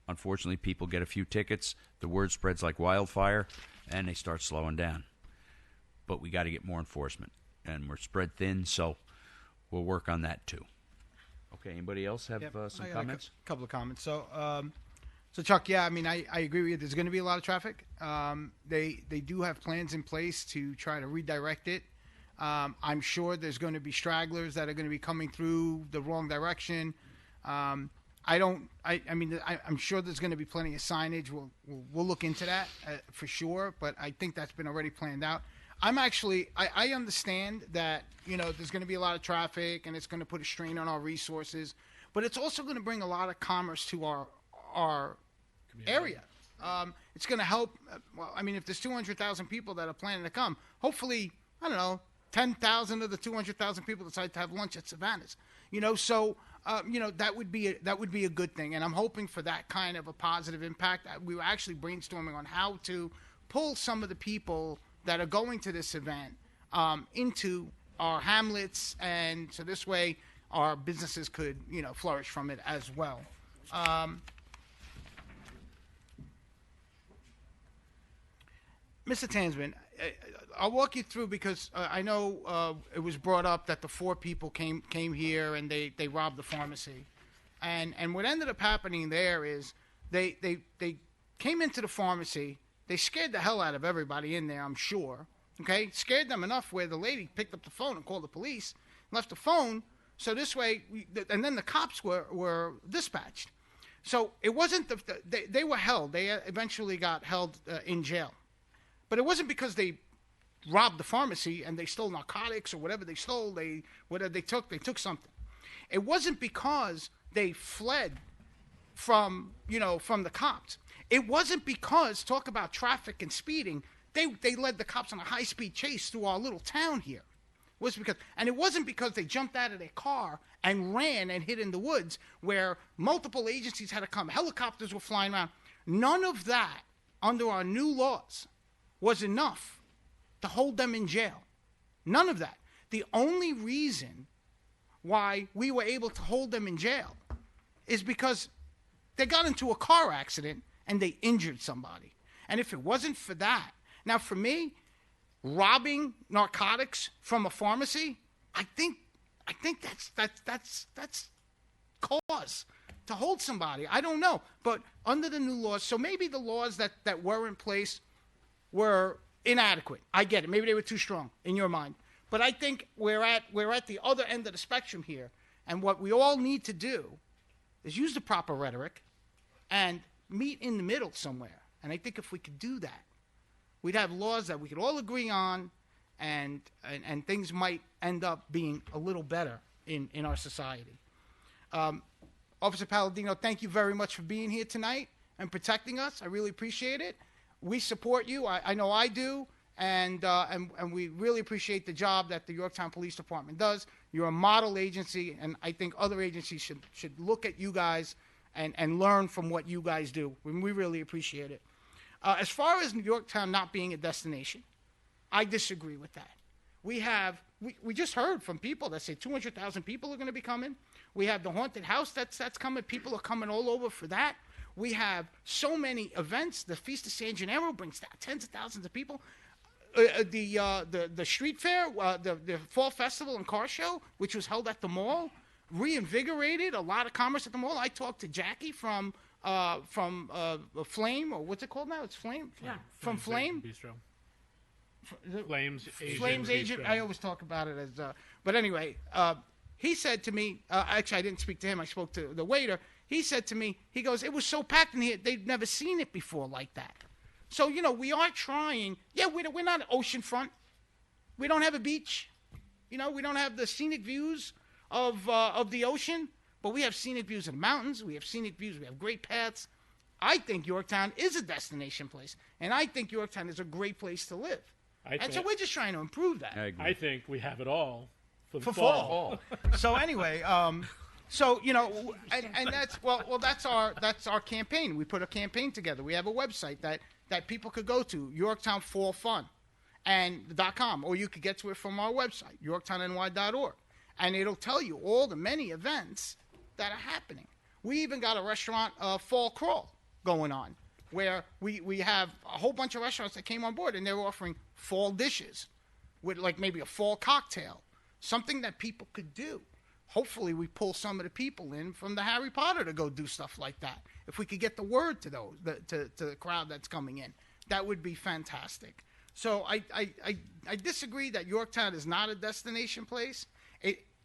Speaker 18: unfortunately, people get a few tickets, the word spreads like wildfire, and they start slowing down. But we got to get more enforcement. And we're spread thin, so we'll work on that too. Okay, anybody else have some comments?
Speaker 5: A couple of comments. So Chuck, yeah, I mean, I agree with you. There's going to be a lot of traffic. They do have plans in place to try to redirect it. I'm sure there's going to be stragglers that are going to be coming through the wrong direction. I'm sure there's going to be plenty of signage. We'll look into that for sure, but I think that's been already planned out. I understand that, there's going to be a lot of traffic and it's going to put a strain on our resources, but it's also going to bring a lot of commerce to our area. It's going to help. If there's 200,000 people that are planning to come, hopefully, 10,000 of the 200,000 people decide to have lunch at Savannah's. That would be a good thing, and I'm hoping for that kind of a positive impact. We were actually brainstorming on how to pull some of the people that are going to this event into our hamlets, and so this way our businesses could, flourish from it as well. Mr. Tansman, I'll walk you through because I know it was brought up that the 4 people came here and they robbed the pharmacy, and what ended up happening there is they came into the pharmacy. They scared the hell out of everybody in there, I'm sure. Okay, scared them enough where the lady picked up the phone and called the police, left the phone. So this way, and then the cops were dispatched. So it wasn't they were held. They eventually got held in jail, but it wasn't because they robbed the pharmacy and they stole narcotics or whatever they stole. They took something. It wasn't because they fled from the cops. It wasn't because, talk about traffic and speeding, they led the cops on a high-speed chase through our little town here. It wasn't because they jumped out of their car and ran and hid in the woods where multiple agencies had to come. Helicopters were flying around. None of that, under our new laws, was enough to hold them in jail. None of that. The only reason why we were able to hold them in jail is because they got into a car accident and they injured somebody. And if it wasn't for that, now for me, robbing narcotics from a pharmacy, I think that's cause to hold somebody. I don't know. But under the new laws, so maybe the laws that were in place were inadequate. I get it. Maybe they were too strong in your mind. But I think we're at the other end of the spectrum here. And what we all need to do is use the proper rhetoric and meet in the middle somewhere. And I think if we could do that, we'd have laws that we could all agree on, and things might end up being a little better in our society. Officer Palladino, thank you very much for being here tonight and protecting us. I really appreciate it. We support you. I know I do. And we really appreciate the job that the Yorktown Police Department does. You're a model agency, and I think other agencies should look at you guys and learn from what you guys do. We really appreciate it. As far as Yorktown not being a destination, I disagree with that. We just heard from people that say 200,000 people are going to be coming. We have the haunted house that's coming. People are coming all over for that. We have so many events. The Feast of San Gennaro brings tens of thousands of people. The street fair, the fall festival and car show, which was held at the mall, reinvigorated a lot of commerce at the mall. I talked to Jackie from Flame, or what's it called now? It's Flame.
Speaker 2: Yeah,
Speaker 5: from Flame.
Speaker 2: Bistro. Flames
Speaker 5: Agent. I always talk about it as. But anyway, he said to me. Actually, I didn't speak to him. I spoke to the waiter. He said to me, he goes, "It was so packed in here. They'd never seen it before like that." So, we are trying. Yeah, we're not oceanfront. We don't have a beach. We don't have the scenic views of the ocean, but we have scenic views of the mountains. We have scenic views. We have great paths. I think Yorktown is a destination place, and I think Yorktown is a great place to live. So we're just trying to improve that.
Speaker 2: I think we have it all for the
Speaker 5: fall. So anyway, and that's our campaign. We put a campaign together. We have a website that people could go to, YorktownFallFun.com, or you could get to it from our website, YorktownNY.org, and it'll tell you all the many events that are happening. We even got a restaurant fall crawl going on, where we have a whole bunch of restaurants that came on board, and they're offering fall dishes with like maybe a fall cocktail, something that people could do. Hopefully we pull some of the people in from the Harry Potter to go do stuff like that. If we could get the word to to the crowd that's coming in, that would be fantastic. So I disagree that Yorktown is not a destination place.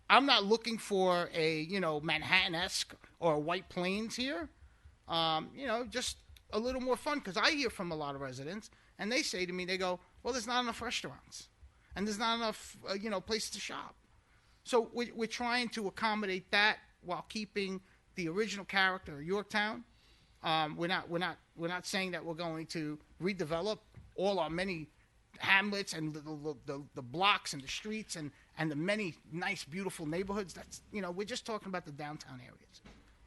Speaker 5: I'm not looking for a Manhattan-esque or White Plains here. Just a little more fun, because I hear from a lot of residents, and they say to me, they go, "Well, there's not enough restaurants, and there's not enough places to shop." So we're trying to accommodate that while keeping the original character of Yorktown. We're not saying that we're going to redevelop all our many hamlets and the blocks and the streets and the many nice, beautiful neighborhoods. That's we're just talking about the downtown areas.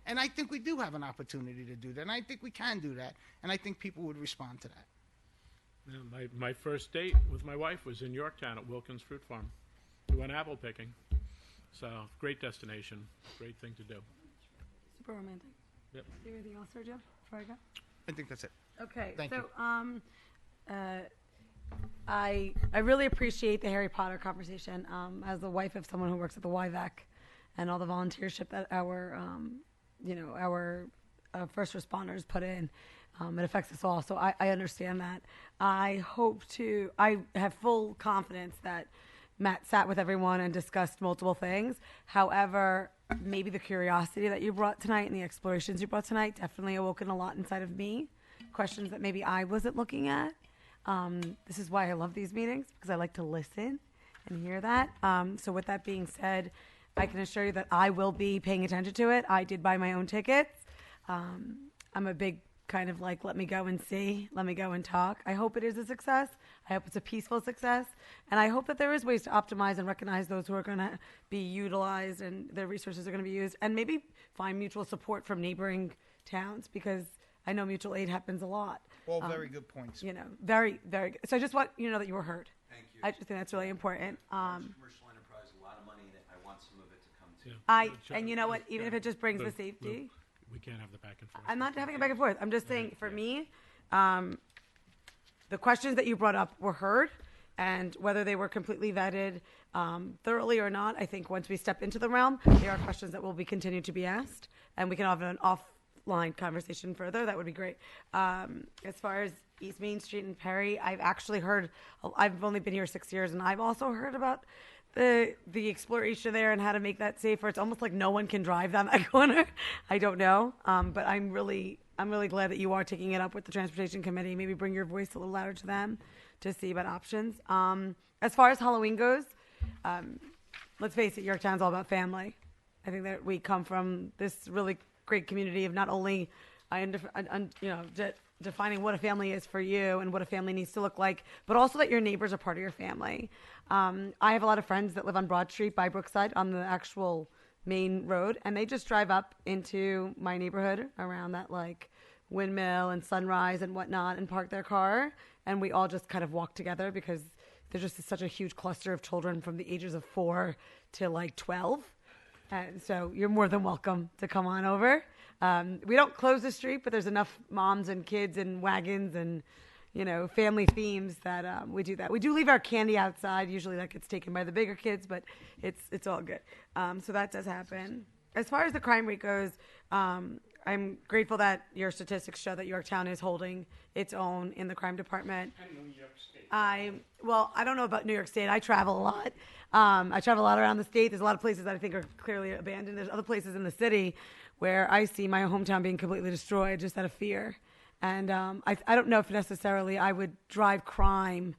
Speaker 5: And I think we do have an opportunity to do that, and I think we can do that, and I think people would respond to that.
Speaker 2: Yeah, my first date with my wife was in Yorktown at Wilkins Fruit Farm. We went apple picking. So, great destination, great thing to do.
Speaker 6: Super romantic.
Speaker 2: Yep.
Speaker 6: Is there anything else, Sergio, before I go?
Speaker 5: I think that's it.
Speaker 6: Okay.
Speaker 5: Thank
Speaker 6: you.
Speaker 5: you.
Speaker 6: I really appreciate the Harry Potter conversation. As the wife of someone who works at the YVAC, and all the volunteership that our first responders put in, it affects us all. So I understand that. I have full confidence that Matt sat with everyone and discussed multiple things. However, maybe the curiosity that you brought tonight and the explorations you brought tonight definitely awoken a lot inside of me. Questions that maybe I wasn't looking at. This is why I love these meetings, because I like to listen and hear that. So with that being said, I can assure you that I will be paying attention to it. I did buy my own tickets. I'm a big kind of like, let me go and see, let me go and talk. I hope it is a success. I hope it's a peaceful success. And I hope that there is ways to optimize and recognize those who are going to be utilized and their resources are going to be used, and maybe find mutual support from neighboring towns, because I know mutual aid happens a lot.
Speaker 5: All very good points.
Speaker 6: Very, very good. So I just want you to know that you were heard. Thank you. I just think that's really important.
Speaker 12: Commercial enterprise, a lot of money in it. I want some of it to come to.
Speaker 6: And you know what? Even if it just brings the safety.
Speaker 2: We can't have the back and forth.
Speaker 6: I'm not having it back and forth. I'm just saying, for me, the questions that you brought up were heard, and whether they were completely vetted thoroughly or not, I think once we step into the realm, there are questions that will be continued to be asked, and we can have an offline conversation further. That would be great. As far as East Main Street and Perry, I've actually heard. I've only been here 6 years, and I've also heard about the exploration there and how to make that safer. It's almost like no one can drive down that corner. I don't know, but I'm really glad that you are taking it up with the Transportation Committee. Maybe bring your voice a little louder to them to see about options. As far as Halloween goes, let's face it, Yorktown's all about family. I think that we come from this really great community of not only, defining what a family is for you and what a family needs to look like, but also that your neighbors are part of your family. I have a lot of friends that live on Broad Street by Brookside on the actual main road, and they just drive up into my neighborhood around that like Windmill and Sunrise and whatnot and park their car, and we all just kind of walk together because there's just such a huge cluster of children from the ages of 4 to like 12. And so you're more than welcome to come on over. We don't close the street, but there's enough moms and kids and wagons and, family themes that we do that. We do leave our candy outside. Usually that gets taken by the bigger kids, but it's all good. So that does happen. As far as the crime rate goes, I'm grateful that your statistics show that Yorktown is holding its own in the crime department.
Speaker 14: And New York State.
Speaker 6: I don't know about New York State. I travel a lot. I travel a lot around the state. There's a lot of places that I think are clearly abandoned. There's other places in the city where I see my hometown being completely destroyed just out of fear. And I don't know if necessarily I would drive crime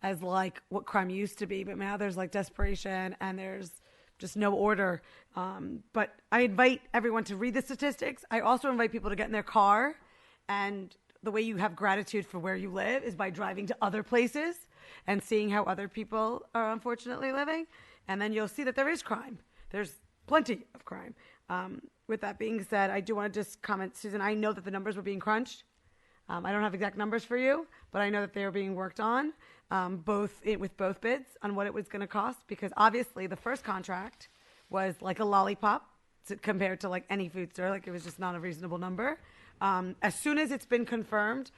Speaker 6: as like what crime used to be, but now there's like desperation and there's just no order. But I invite everyone to read the statistics. I also invite people to get in their car, and the way you have gratitude for where you live is by driving to other places and seeing how other people are unfortunately living. And then you'll see that there is crime. There's plenty of crime. With that being said, I do want to just comment, Susan, I know that the numbers were being crunched. I don't have exact numbers for you, but I know that they are being worked on, with both bids on what it was going to cost, because obviously the first contract was like a lollipop compared to like any food store. Like it was just not a reasonable number. As soon as it's been confirmed,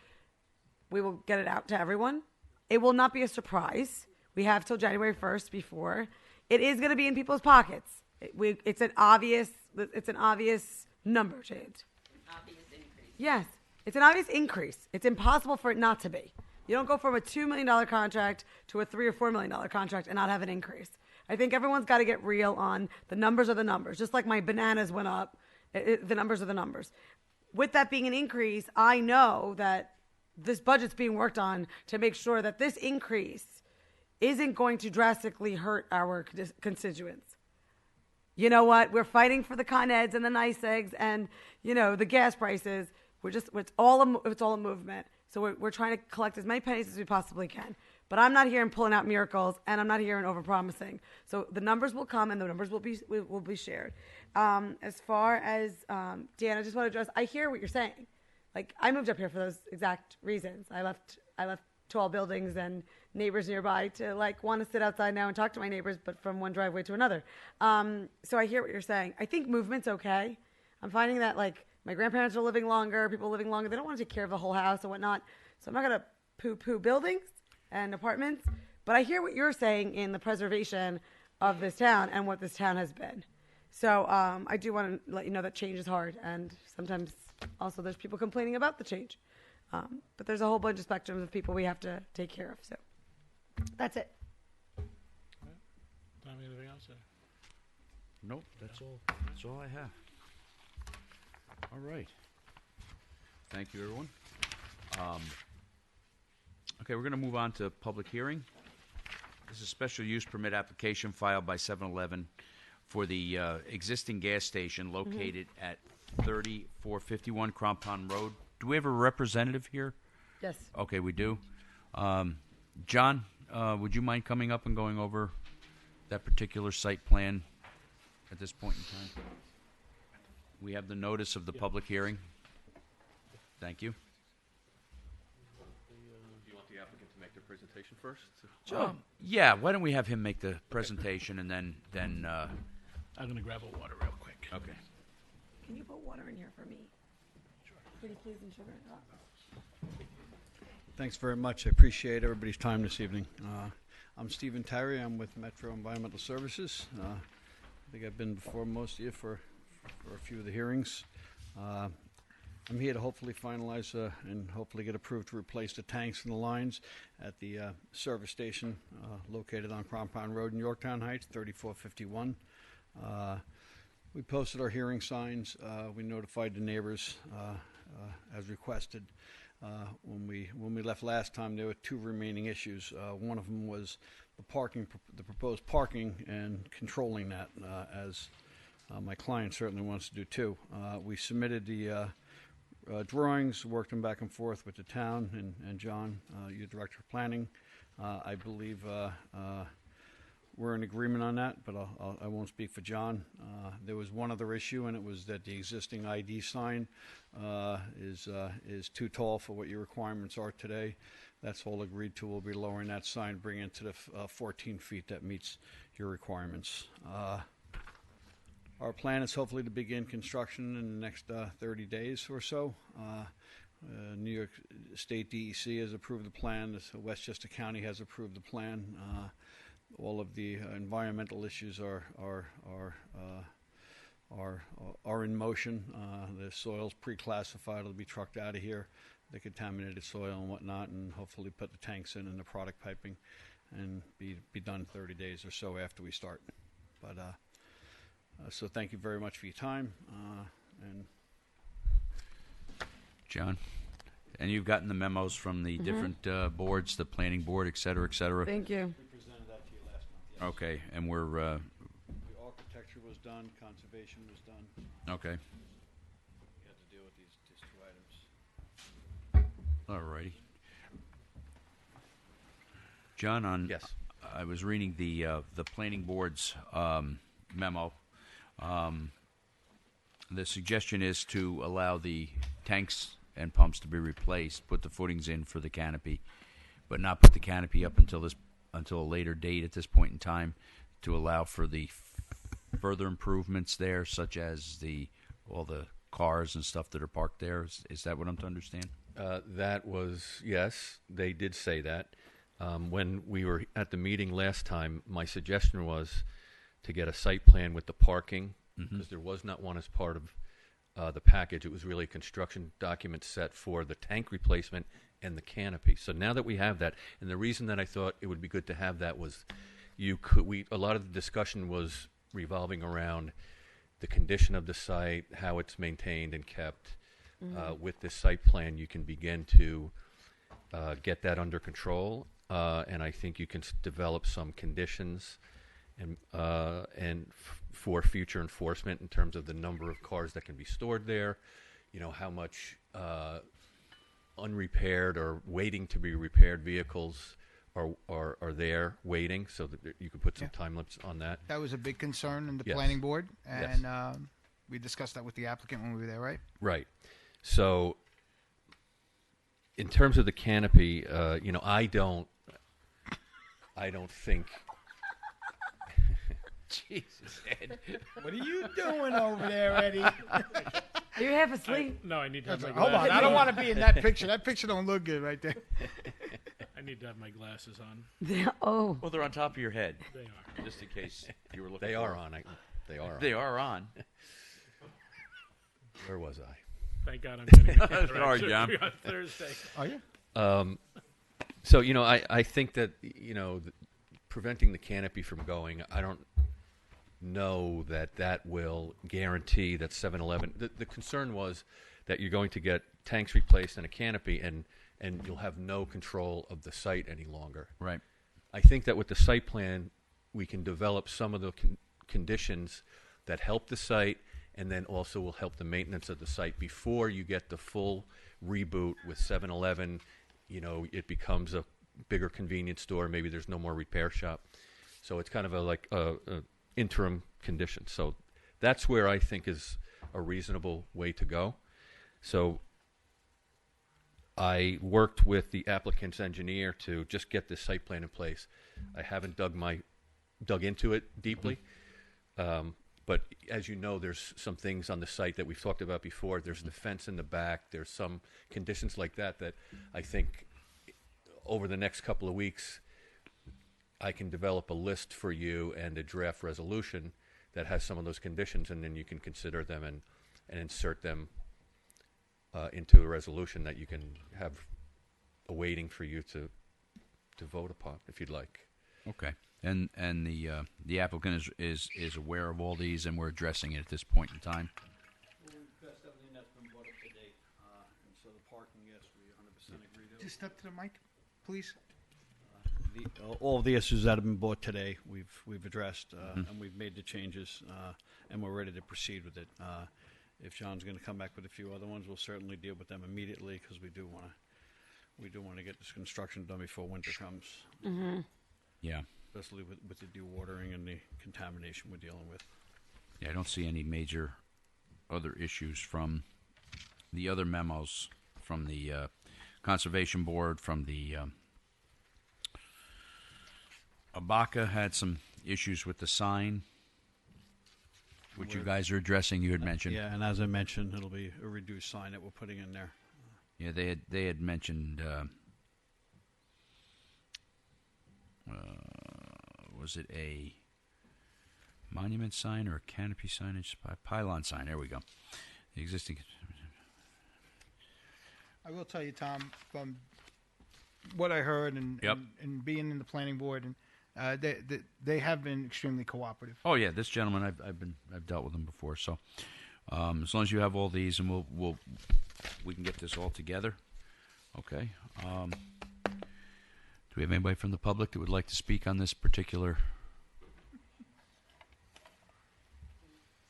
Speaker 6: we will get it out to everyone. It will not be a surprise. We have till January 1st before. It is going to be in people's pockets. It's an obvious number change.
Speaker 15: Obvious increase.
Speaker 6: Yes, it's an obvious increase. It's impossible for it not to be. You don't go from a $2 million contract to a $3 or $4 million contract and not have an increase. I think everyone's got to get real on the numbers are the numbers. Just like my bananas went up, the numbers are the numbers. With that being an increase, I know that this budget's being worked on to make sure that this increase isn't going to drastically hurt our constituents. You know what? We're fighting for the Con Eds and the NYSEGs and, the gas prices. It's all a movement. So we're trying to collect as many pennies as we possibly can. But I'm not here and pulling out miracles, and I'm not here and overpromising. So the numbers will come, and the numbers will be shared. As far as Dan, I just want to address. I hear what you're saying. Like I moved up here for those exact reasons. I left tall buildings and neighbors nearby to like want to sit outside now and talk to my neighbors, but from one driveway to another. So I hear what you're saying. I think movement's okay. I'm finding that like my grandparents are living longer, people living longer. They don't want to take care of the whole house and whatnot. So I'm not gonna poo-poo buildings and apartments, but I hear what you're saying in the preservation of this town and what this town has been. So I do want to let you know that change is hard, and sometimes also there's people complaining about the change. But there's a whole bunch of spectrums of people we have to take care of. So that's it.
Speaker 2: Anything else?
Speaker 18: Nope, that's all. That's all I have. All right. Thank you, everyone. Okay, we're going to move on to public hearing. This is a special use permit application filed by 7-Eleven for the existing gas station located at 3451 Crampon Road. Do we have a representative here?
Speaker 6: Yes.
Speaker 18: Okay, we do. John, would you mind coming up and going over that particular site plan at this point in time? We have the notice of the public hearing. Thank you.
Speaker 20: Do you want the applicant to make their presentation first?
Speaker 18: Yeah, why don't we have him make the presentation and then
Speaker 2: I'm going to grab a water real quick.
Speaker 18: Okay.
Speaker 6: Can you put water in here for me? Sure. Pretty please and sugar.
Speaker 21: Thanks very much. I appreciate everybody's time this evening. I'm Stephen Tyree. I'm with Metro Environmental Services. I think I've been before most of you for for a few of the hearings. I'm here to hopefully finalize and hopefully get approved to replace the tanks and the lines at the service station located on Compound Road in Yorktown Heights, 3451. We posted our hearing signs. We notified the neighbors as requested. When we left last time, there were two remaining issues. One of them was the proposed parking and controlling that, as my client certainly wants to do too. We submitted the drawings, worked them back and forth with the town and John, your director of planning. I believe we're in agreement on that, but I won't speak for John. There was one other issue, and it was that the existing ID sign is too tall for what your requirements are today. That's all agreed to. We'll be lowering that sign, bringing it to the 14 feet that meets your requirements. Our plan is hopefully to begin construction in the next 30 days or so. New York State DEC has approved the plan. Westchester County has approved the plan. All of the environmental issues are in motion. The soil's pre-classified. It'll be trucked out of here, the contaminated soil and whatnot, and hopefully put the tanks in and the product piping, and be done 30 days or so after we start. But so thank you very much for your time. And
Speaker 18: John, and you've gotten the memos from the different boards, the planning board, et cetera, et cetera.
Speaker 6: Thank you.
Speaker 21: we presented that to you last month. Yes.
Speaker 18: Okay, and we're
Speaker 21: The architecture was done, conservation was done.
Speaker 18: okay.
Speaker 21: We had to deal with these two items.
Speaker 18: All righty. John, on
Speaker 12: Yes.
Speaker 18: I was reading the planning board's memo. The suggestion is to allow the tanks and pumps to be replaced, put the footings in for the canopy, but not put the canopy up until a later date at this point in time, to allow for the further improvements there, such as all the cars and stuff that are parked there. Is that what I'm to understand?
Speaker 20: That was, yes, they did say that. When we were at the meeting last time, my suggestion was to get a site plan with the parking, because there was not one as part of the package. It was really a construction document set for the tank replacement and the canopy. So now that we have that, and the reason that I thought it would be good to have that was a lot of the discussion was revolving around the condition of the site, how it's maintained and kept. With this site plan, you can begin to get that under control, and I think you can develop some conditions and for future enforcement in terms of the number of cars that can be stored there, how much unrepaired or waiting to be repaired vehicles are there waiting, so that you can put some time limits on that.
Speaker 5: That was a big concern in the
Speaker 20: Yes.
Speaker 5: planning board,
Speaker 20: Yes.
Speaker 5: and we discussed that with the applicant when we were there, right?
Speaker 20: Right. So, in terms of the canopy, I don't think.
Speaker 18: Jesus, Ed.
Speaker 19: What are you doing over there, Eddie?
Speaker 6: Are you half asleep?
Speaker 2: No, I need to have my
Speaker 5: Hold
Speaker 2: glasses
Speaker 5: on, I don't want to be in that picture. That picture don't look good right there.
Speaker 2: I need to have my glasses on.
Speaker 6: Oh.
Speaker 18: Well, they're on top of your head.
Speaker 2: They are.
Speaker 18: Just in case you were looking.
Speaker 20: They
Speaker 18: for
Speaker 20: are
Speaker 18: them.
Speaker 20: on. They are on.
Speaker 18: They are on.
Speaker 20: Where was I?
Speaker 2: Thank God I'm getting a cataract
Speaker 18: Sorry, John.
Speaker 2: surgery on Thursday.
Speaker 5: Oh yeah.
Speaker 20: So I think that preventing the canopy from going, I don't know that will guarantee that 7-Eleven. The concern was that you're going to get tanks replaced and a canopy, and you'll have no control of the site any longer.
Speaker 18: Right.
Speaker 20: I think that with the site plan, we can develop some of the conditions that help the site, and then also will help the maintenance of the site before you get the full reboot with 7-Eleven. It becomes a bigger convenience store. Maybe there's no more repair shop. So it's kind of a interim condition. So that's where I think is a reasonable way to go. So I worked with the applicant's engineer to just get this site plan in place. I haven't dug into it deeply. But as you know, there's some things on the site that we've talked about before. There's the fence in the back. There's some conditions like that I think over the next couple of weeks I can develop a list for you and a draft resolution that has some of those conditions, and then you can consider them and insert them into a resolution that you can have awaiting for you to vote upon, if you'd like.
Speaker 18: Okay. And the applicant is aware of all these, and we're addressing it at this point in time.
Speaker 21: That's everything that's been brought up to date. And so the parking, yes, we 100% agree to.
Speaker 5: Just step to the mic, please.
Speaker 21: All of the issues that have been brought today, we've addressed, and we've made the changes, and we're ready to proceed with it. If John's going to come back with a few other ones, we'll certainly deal with them immediately, because we do want to get this construction done before winter comes.
Speaker 6: Mm-hmm.
Speaker 18: Yeah.
Speaker 21: Especially with the dewatering and the contamination we're dealing with.
Speaker 18: Yeah, I don't see any major other issues from the other memos from the Conservation Board, from the Abaca had some issues with the sign, which you guys are addressing. You had mentioned.
Speaker 21: Yeah, and as I mentioned, it'll be a reduced sign that we're putting in there.
Speaker 18: Yeah, they had mentioned. Was it a monument sign or a canopy signage? Pylon sign. There we go. The existing.
Speaker 5: I will tell you, Tom, from what I heard and being in the planning board, and they have been extremely cooperative.
Speaker 18: Oh yeah, this gentleman I've dealt with him before. So as long as you have all these, and we can get this all together. Okay. Do we have anybody from the public that would like to speak on this particular?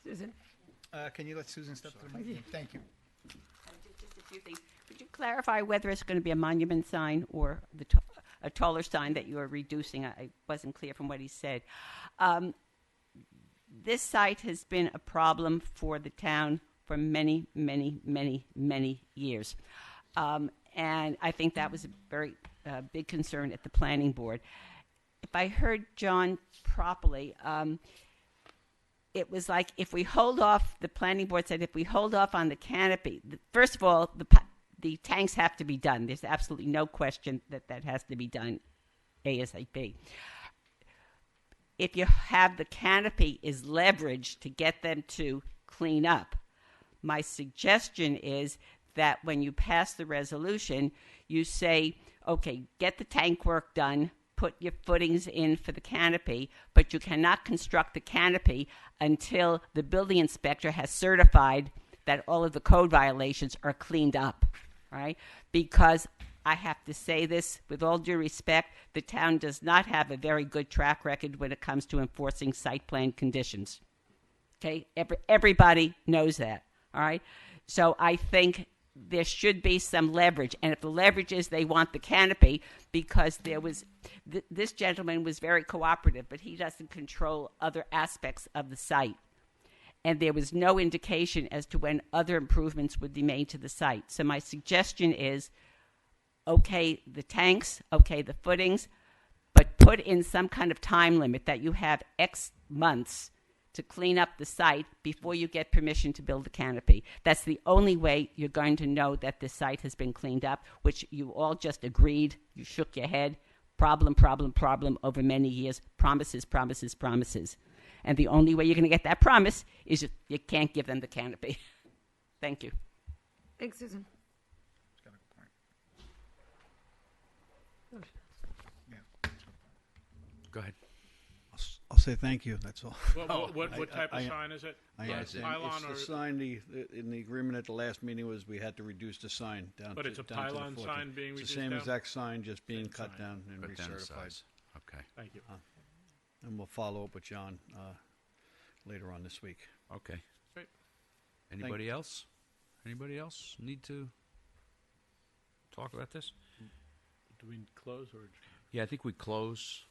Speaker 6: Susan?
Speaker 5: Can you let Susan step to the mic? Thank you.
Speaker 15: Just a few things. Could you clarify whether it's going to be a monument sign or a taller sign that you are reducing? I wasn't clear from what he said. This site has been a problem for the town for many, many, many, many years. And I think that was a very big concern at the planning board. If I heard John properly, it was like if we hold off, the planning board said if we hold off on the canopy, first of all, the tanks have to be done. There's absolutely no question that has to be done ASAP. If you have the canopy is leveraged to get them to clean up, my suggestion is that when you pass the resolution, you say, okay, get the tank work done, put your footings in for the canopy, but you cannot construct the canopy until the building inspector has certified that all of the code violations are cleaned up, right? Because I have to say this with all due respect, the town does not have a very good track record when it comes to enforcing site plan conditions. Okay, everybody knows that, all right? So I think there should be some leverage. And if the leverage is they want the canopy, because there was, this gentleman was very cooperative, but he doesn't control other aspects of the site. And there was no indication as to when other improvements would be made to the site. So my suggestion is, okay, the tanks, okay, the footings, but put in some kind of time limit that you have X months to clean up the site before you get permission to build the canopy. That's the only way you're going to know that the site has been cleaned up, which you all just agreed. You shook your head. Problem over many years. Promises. And the only way you're going to get that promise is you can't give them the canopy. Thank you.
Speaker 6: Thanks, Susan.
Speaker 18: Go ahead.
Speaker 21: I'll say thank you. That's all.
Speaker 2: What type of sign is it? Pylon
Speaker 21: it's
Speaker 2: or
Speaker 21: the sign? In the agreement at the last meeting was we had to reduce the sign down.
Speaker 2: But it's a pylon sign being reduced
Speaker 21: down? It's the same
Speaker 2: down?
Speaker 21: exact sign, just being cut down and recertified.
Speaker 18: Okay.
Speaker 2: Thank you.
Speaker 21: And we'll follow up with John later on this week.
Speaker 18: Okay.
Speaker 2: Great.
Speaker 18: Anybody else? Anybody else need to talk about this?
Speaker 2: Do we close or?
Speaker 18: Yeah, I think we close.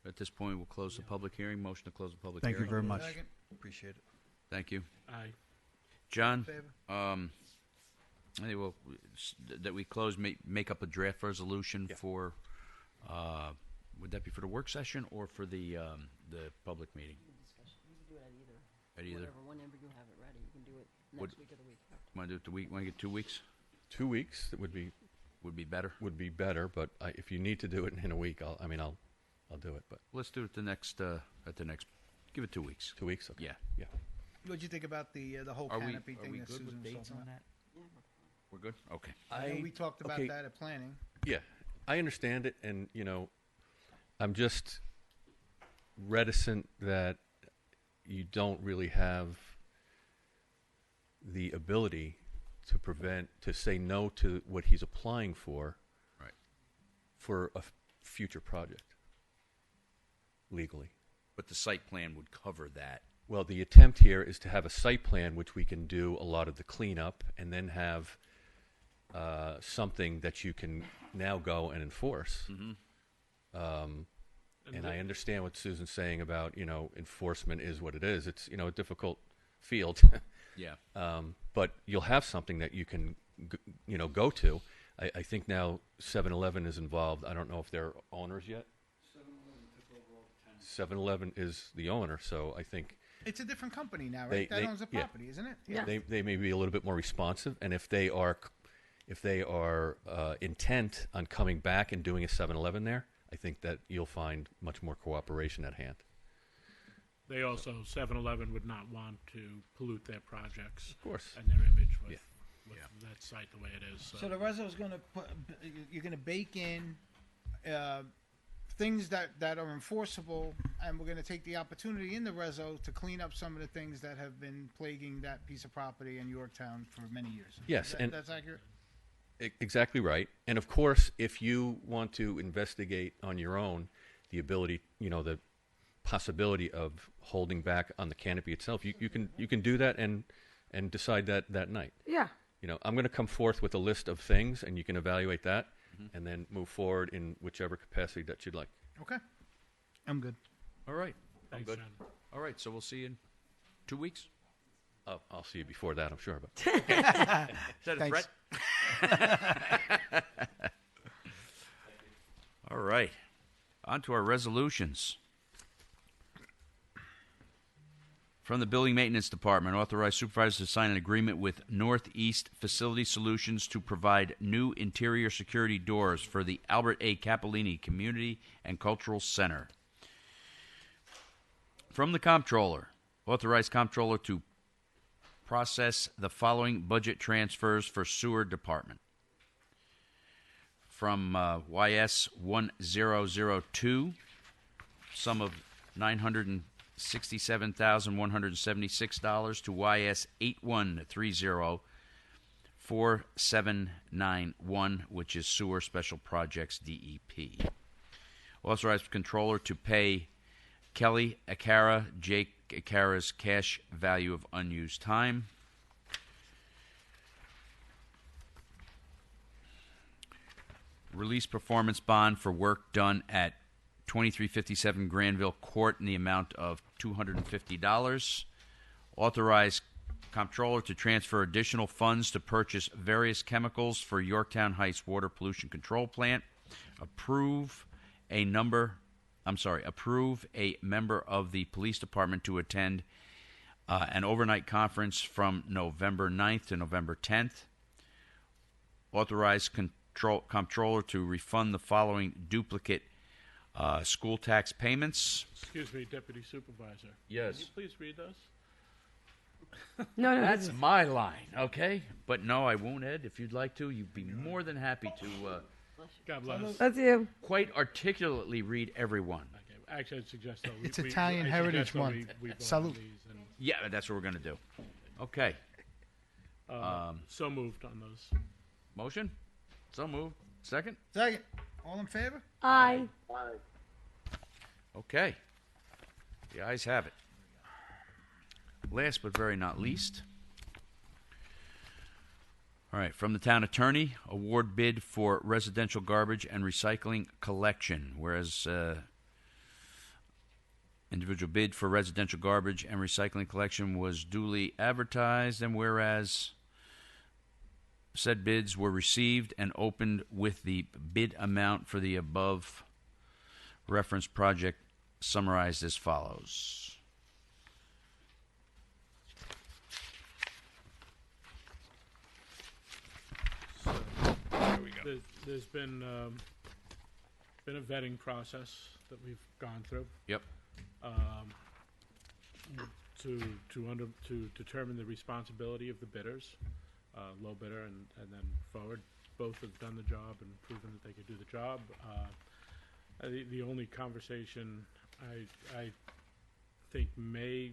Speaker 18: At this point, we'll close the public hearing. Motion to close the public
Speaker 21: Thank
Speaker 18: hearing.
Speaker 21: you very much. Appreciate it.
Speaker 18: Thank you.
Speaker 2: Aye.
Speaker 18: John, I think that we close, make up a draft resolution for, would that be for the work session or for the public meeting?
Speaker 4: You can do it at
Speaker 18: At either.
Speaker 4: Whenever you have it ready, you can do it next week or the week after.
Speaker 18: Want to do it the week? Want to get 2 weeks?
Speaker 20: 2 weeks would be
Speaker 18: better.
Speaker 20: Would be better, but if you need to do it in a week, I'll do it. But
Speaker 18: let's do it at the next Give it 2 weeks.
Speaker 20: 2 weeks? Okay.
Speaker 18: Yeah.
Speaker 20: Yeah.
Speaker 5: What'd you think about the whole
Speaker 18: Are we
Speaker 5: canopy thing that
Speaker 18: good
Speaker 5: Susan
Speaker 18: with
Speaker 5: was
Speaker 18: dates
Speaker 5: talking
Speaker 18: on
Speaker 5: about?
Speaker 18: that? We're good? Okay.
Speaker 5: I know we talked about
Speaker 20: okay.
Speaker 5: that at planning.
Speaker 20: Yeah, I understand it, and I'm just reticent that you don't really have the ability to say no to what he's applying for,
Speaker 18: right,
Speaker 20: for a future project legally.
Speaker 18: But the site plan would cover that.
Speaker 20: Well, the attempt here is to have a site plan which we can do a lot of the cleanup, and then have something that you can now go and enforce. And I understand what Susan's saying about, enforcement is what it is. It's, a difficult field.
Speaker 18: Yeah.
Speaker 20: But you'll have something that you can, go to. I think now 7-Eleven is involved. I don't know if they're owners yet. 7-Eleven is the owner, so I think
Speaker 5: It's a different company now, right? That owns the property, isn't it?
Speaker 20: Yeah. They may be a little bit more responsive, and if they are intent on coming back and doing a 7-Eleven there, I think that you'll find much more cooperation at hand.
Speaker 2: They also, 7-Eleven would not want to pollute their projects.
Speaker 20: Of course.
Speaker 2: And their image with that site the way it is.
Speaker 5: So the reso's going to you're going to bake in things that are enforceable, and we're going to take the opportunity in the reso to clean up some of the things that have been plaguing that piece of property in Yorktown for many years.
Speaker 20: Yes, and
Speaker 5: that's accurate.
Speaker 20: Exactly right. And of course, if you want to investigate on your own the ability, the possibility of holding back on the canopy itself, you can do that and decide that night.
Speaker 6: Yeah.
Speaker 20: I'm going to come forth with a list of things, and you can evaluate that, and then move forward in whichever capacity that you'd like.
Speaker 5: Okay. I'm good.
Speaker 18: All right. I'm
Speaker 2: Thanks,
Speaker 18: good.
Speaker 2: John.
Speaker 18: All right, so we'll see you in 2 weeks.
Speaker 20: I'll see you before that, I'm sure. But
Speaker 18: Is that a
Speaker 5: Thanks.
Speaker 18: threat? All right. On to our resolutions. From the Building Maintenance Department, authorize supervisors to sign an agreement with Northeast Facility Solutions to provide new interior security doors for the Albert A. Capolini Community and Cultural Center. From the Comptroller, authorize Comptroller to process the following budget transfers for Sewer Department. From YS 1002, sum of $967,176 to YS 8130 4791, which is Sewer Special Projects DEP. Authorize Controller to pay Kelly Akara, Jake Akara's cash value of unused time. Release performance bond for work done at 2357 Granville Court in the amount of $250. Authorize Comptroller to transfer additional funds to purchase various chemicals for Yorktown Heights Water Pollution Control Plant. Approve a member of the police department to attend an overnight conference from November 9th to November 10th. Authorize Comptroller to refund the following duplicate school tax payments.
Speaker 2: Excuse me, Deputy Supervisor.
Speaker 18: Yes.
Speaker 2: Can you please read those?
Speaker 6: No,
Speaker 18: That's my line, okay? But no, I won't, Ed. If you'd like to, you'd be more than happy to
Speaker 2: God bless.
Speaker 6: That's you.
Speaker 18: quite articulately read every one.
Speaker 2: Okay. Actually, I'd suggest though.
Speaker 5: It's Italian Heritage Month.
Speaker 2: We vote on
Speaker 5: Salute.
Speaker 2: these and,
Speaker 18: Yeah, that's what we're going to do. Okay.
Speaker 2: so moved on those.
Speaker 18: Motion? So moved. Second?
Speaker 5: Second. All in favor?
Speaker 6: Aye.
Speaker 18: Okay. The ayes have it. Last but very not least. All right, from the town attorney, award bid for residential garbage and recycling collection. Whereas individual bid for residential garbage and recycling collection was duly advertised, and whereas said bids were received and opened with the bid amount for the above reference project summarized as follows.
Speaker 2: There's been a vetting process that we've gone through.
Speaker 18: Yep.
Speaker 2: to determine the responsibility of the bidders, low bidder and then forward. Both have done the job and proven that they could do the job. The only conversation I think may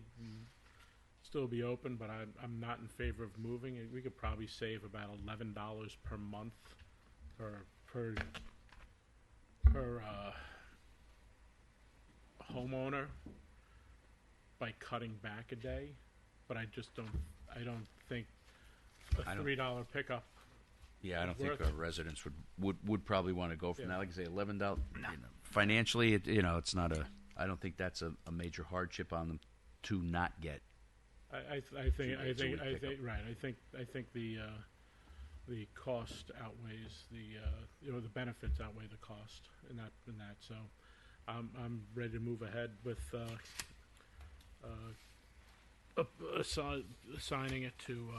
Speaker 2: still be open, but I'm not in favor of moving. We could probably save about $11 per month per homeowner by cutting back a day, but I don't think a $3 pickup.
Speaker 18: Yeah, I don't
Speaker 2: is
Speaker 18: think
Speaker 2: worth
Speaker 18: our residents would probably want to go from that. Like I say, $11. Financially, it's not a. I don't think that's a major hardship on them to not get.
Speaker 2: I think the cost outweighs the benefits outweigh the cost in that. So I'm ready to move ahead with assigning it to.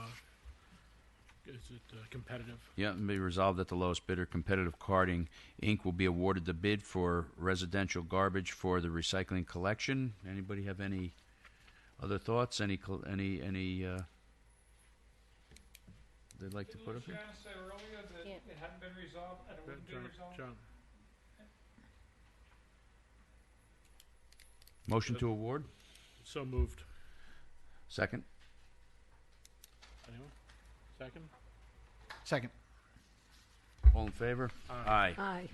Speaker 2: Is it competitive?
Speaker 18: Yeah, and be resolved that the lowest bidder, Competitive Carting Inc., will be awarded the bid for residential garbage for the recycling collection. Anybody have any other thoughts? Any they'd like to put up here?
Speaker 11: Say earlier that it hadn't been resolved and it wouldn't be resolved.
Speaker 2: John.
Speaker 18: Motion to award?
Speaker 2: So moved.
Speaker 18: Second?
Speaker 2: Anyone? Second?
Speaker 5: Second.
Speaker 18: All in favor?
Speaker 2: Aye.
Speaker 6: Aye.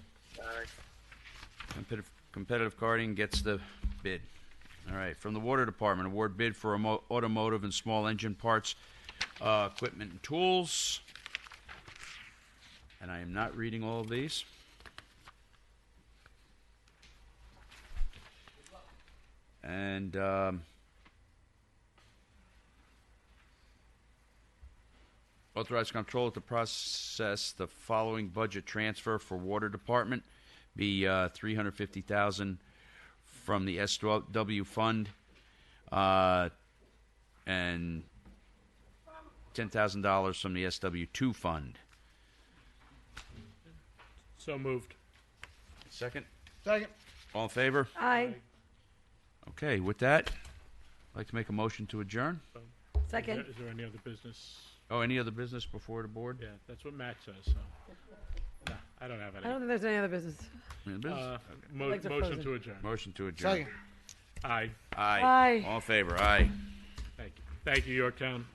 Speaker 18: Competitive Carting gets the bid. All right, from the Water Department, award bid for automotive and small engine parts, equipment and tools. And I am not reading all of these. And authorized controller to process the following budget transfer for Water Department. Be $350,000 from the SW fund, and $10,000 from the SW2 fund.
Speaker 2: So moved.
Speaker 18: Second?
Speaker 5: Second.
Speaker 18: All in favor?
Speaker 6: Aye.
Speaker 18: Okay, with that, I'd like to make a motion to adjourn.
Speaker 6: Second.
Speaker 2: Is there any other business?
Speaker 18: Oh, any other business before the board?
Speaker 2: Yeah, that's what Matt says. So, no, I don't have any.
Speaker 6: I don't think there's any other business.
Speaker 18: Any business?
Speaker 2: Motion
Speaker 6: frozen.
Speaker 2: to adjourn.
Speaker 18: Motion to adjourn.
Speaker 5: Second.
Speaker 2: Aye.
Speaker 18: Aye.
Speaker 6: Aye.
Speaker 18: All in favor? Aye.
Speaker 2: Thank you. Thank you, Yorktown.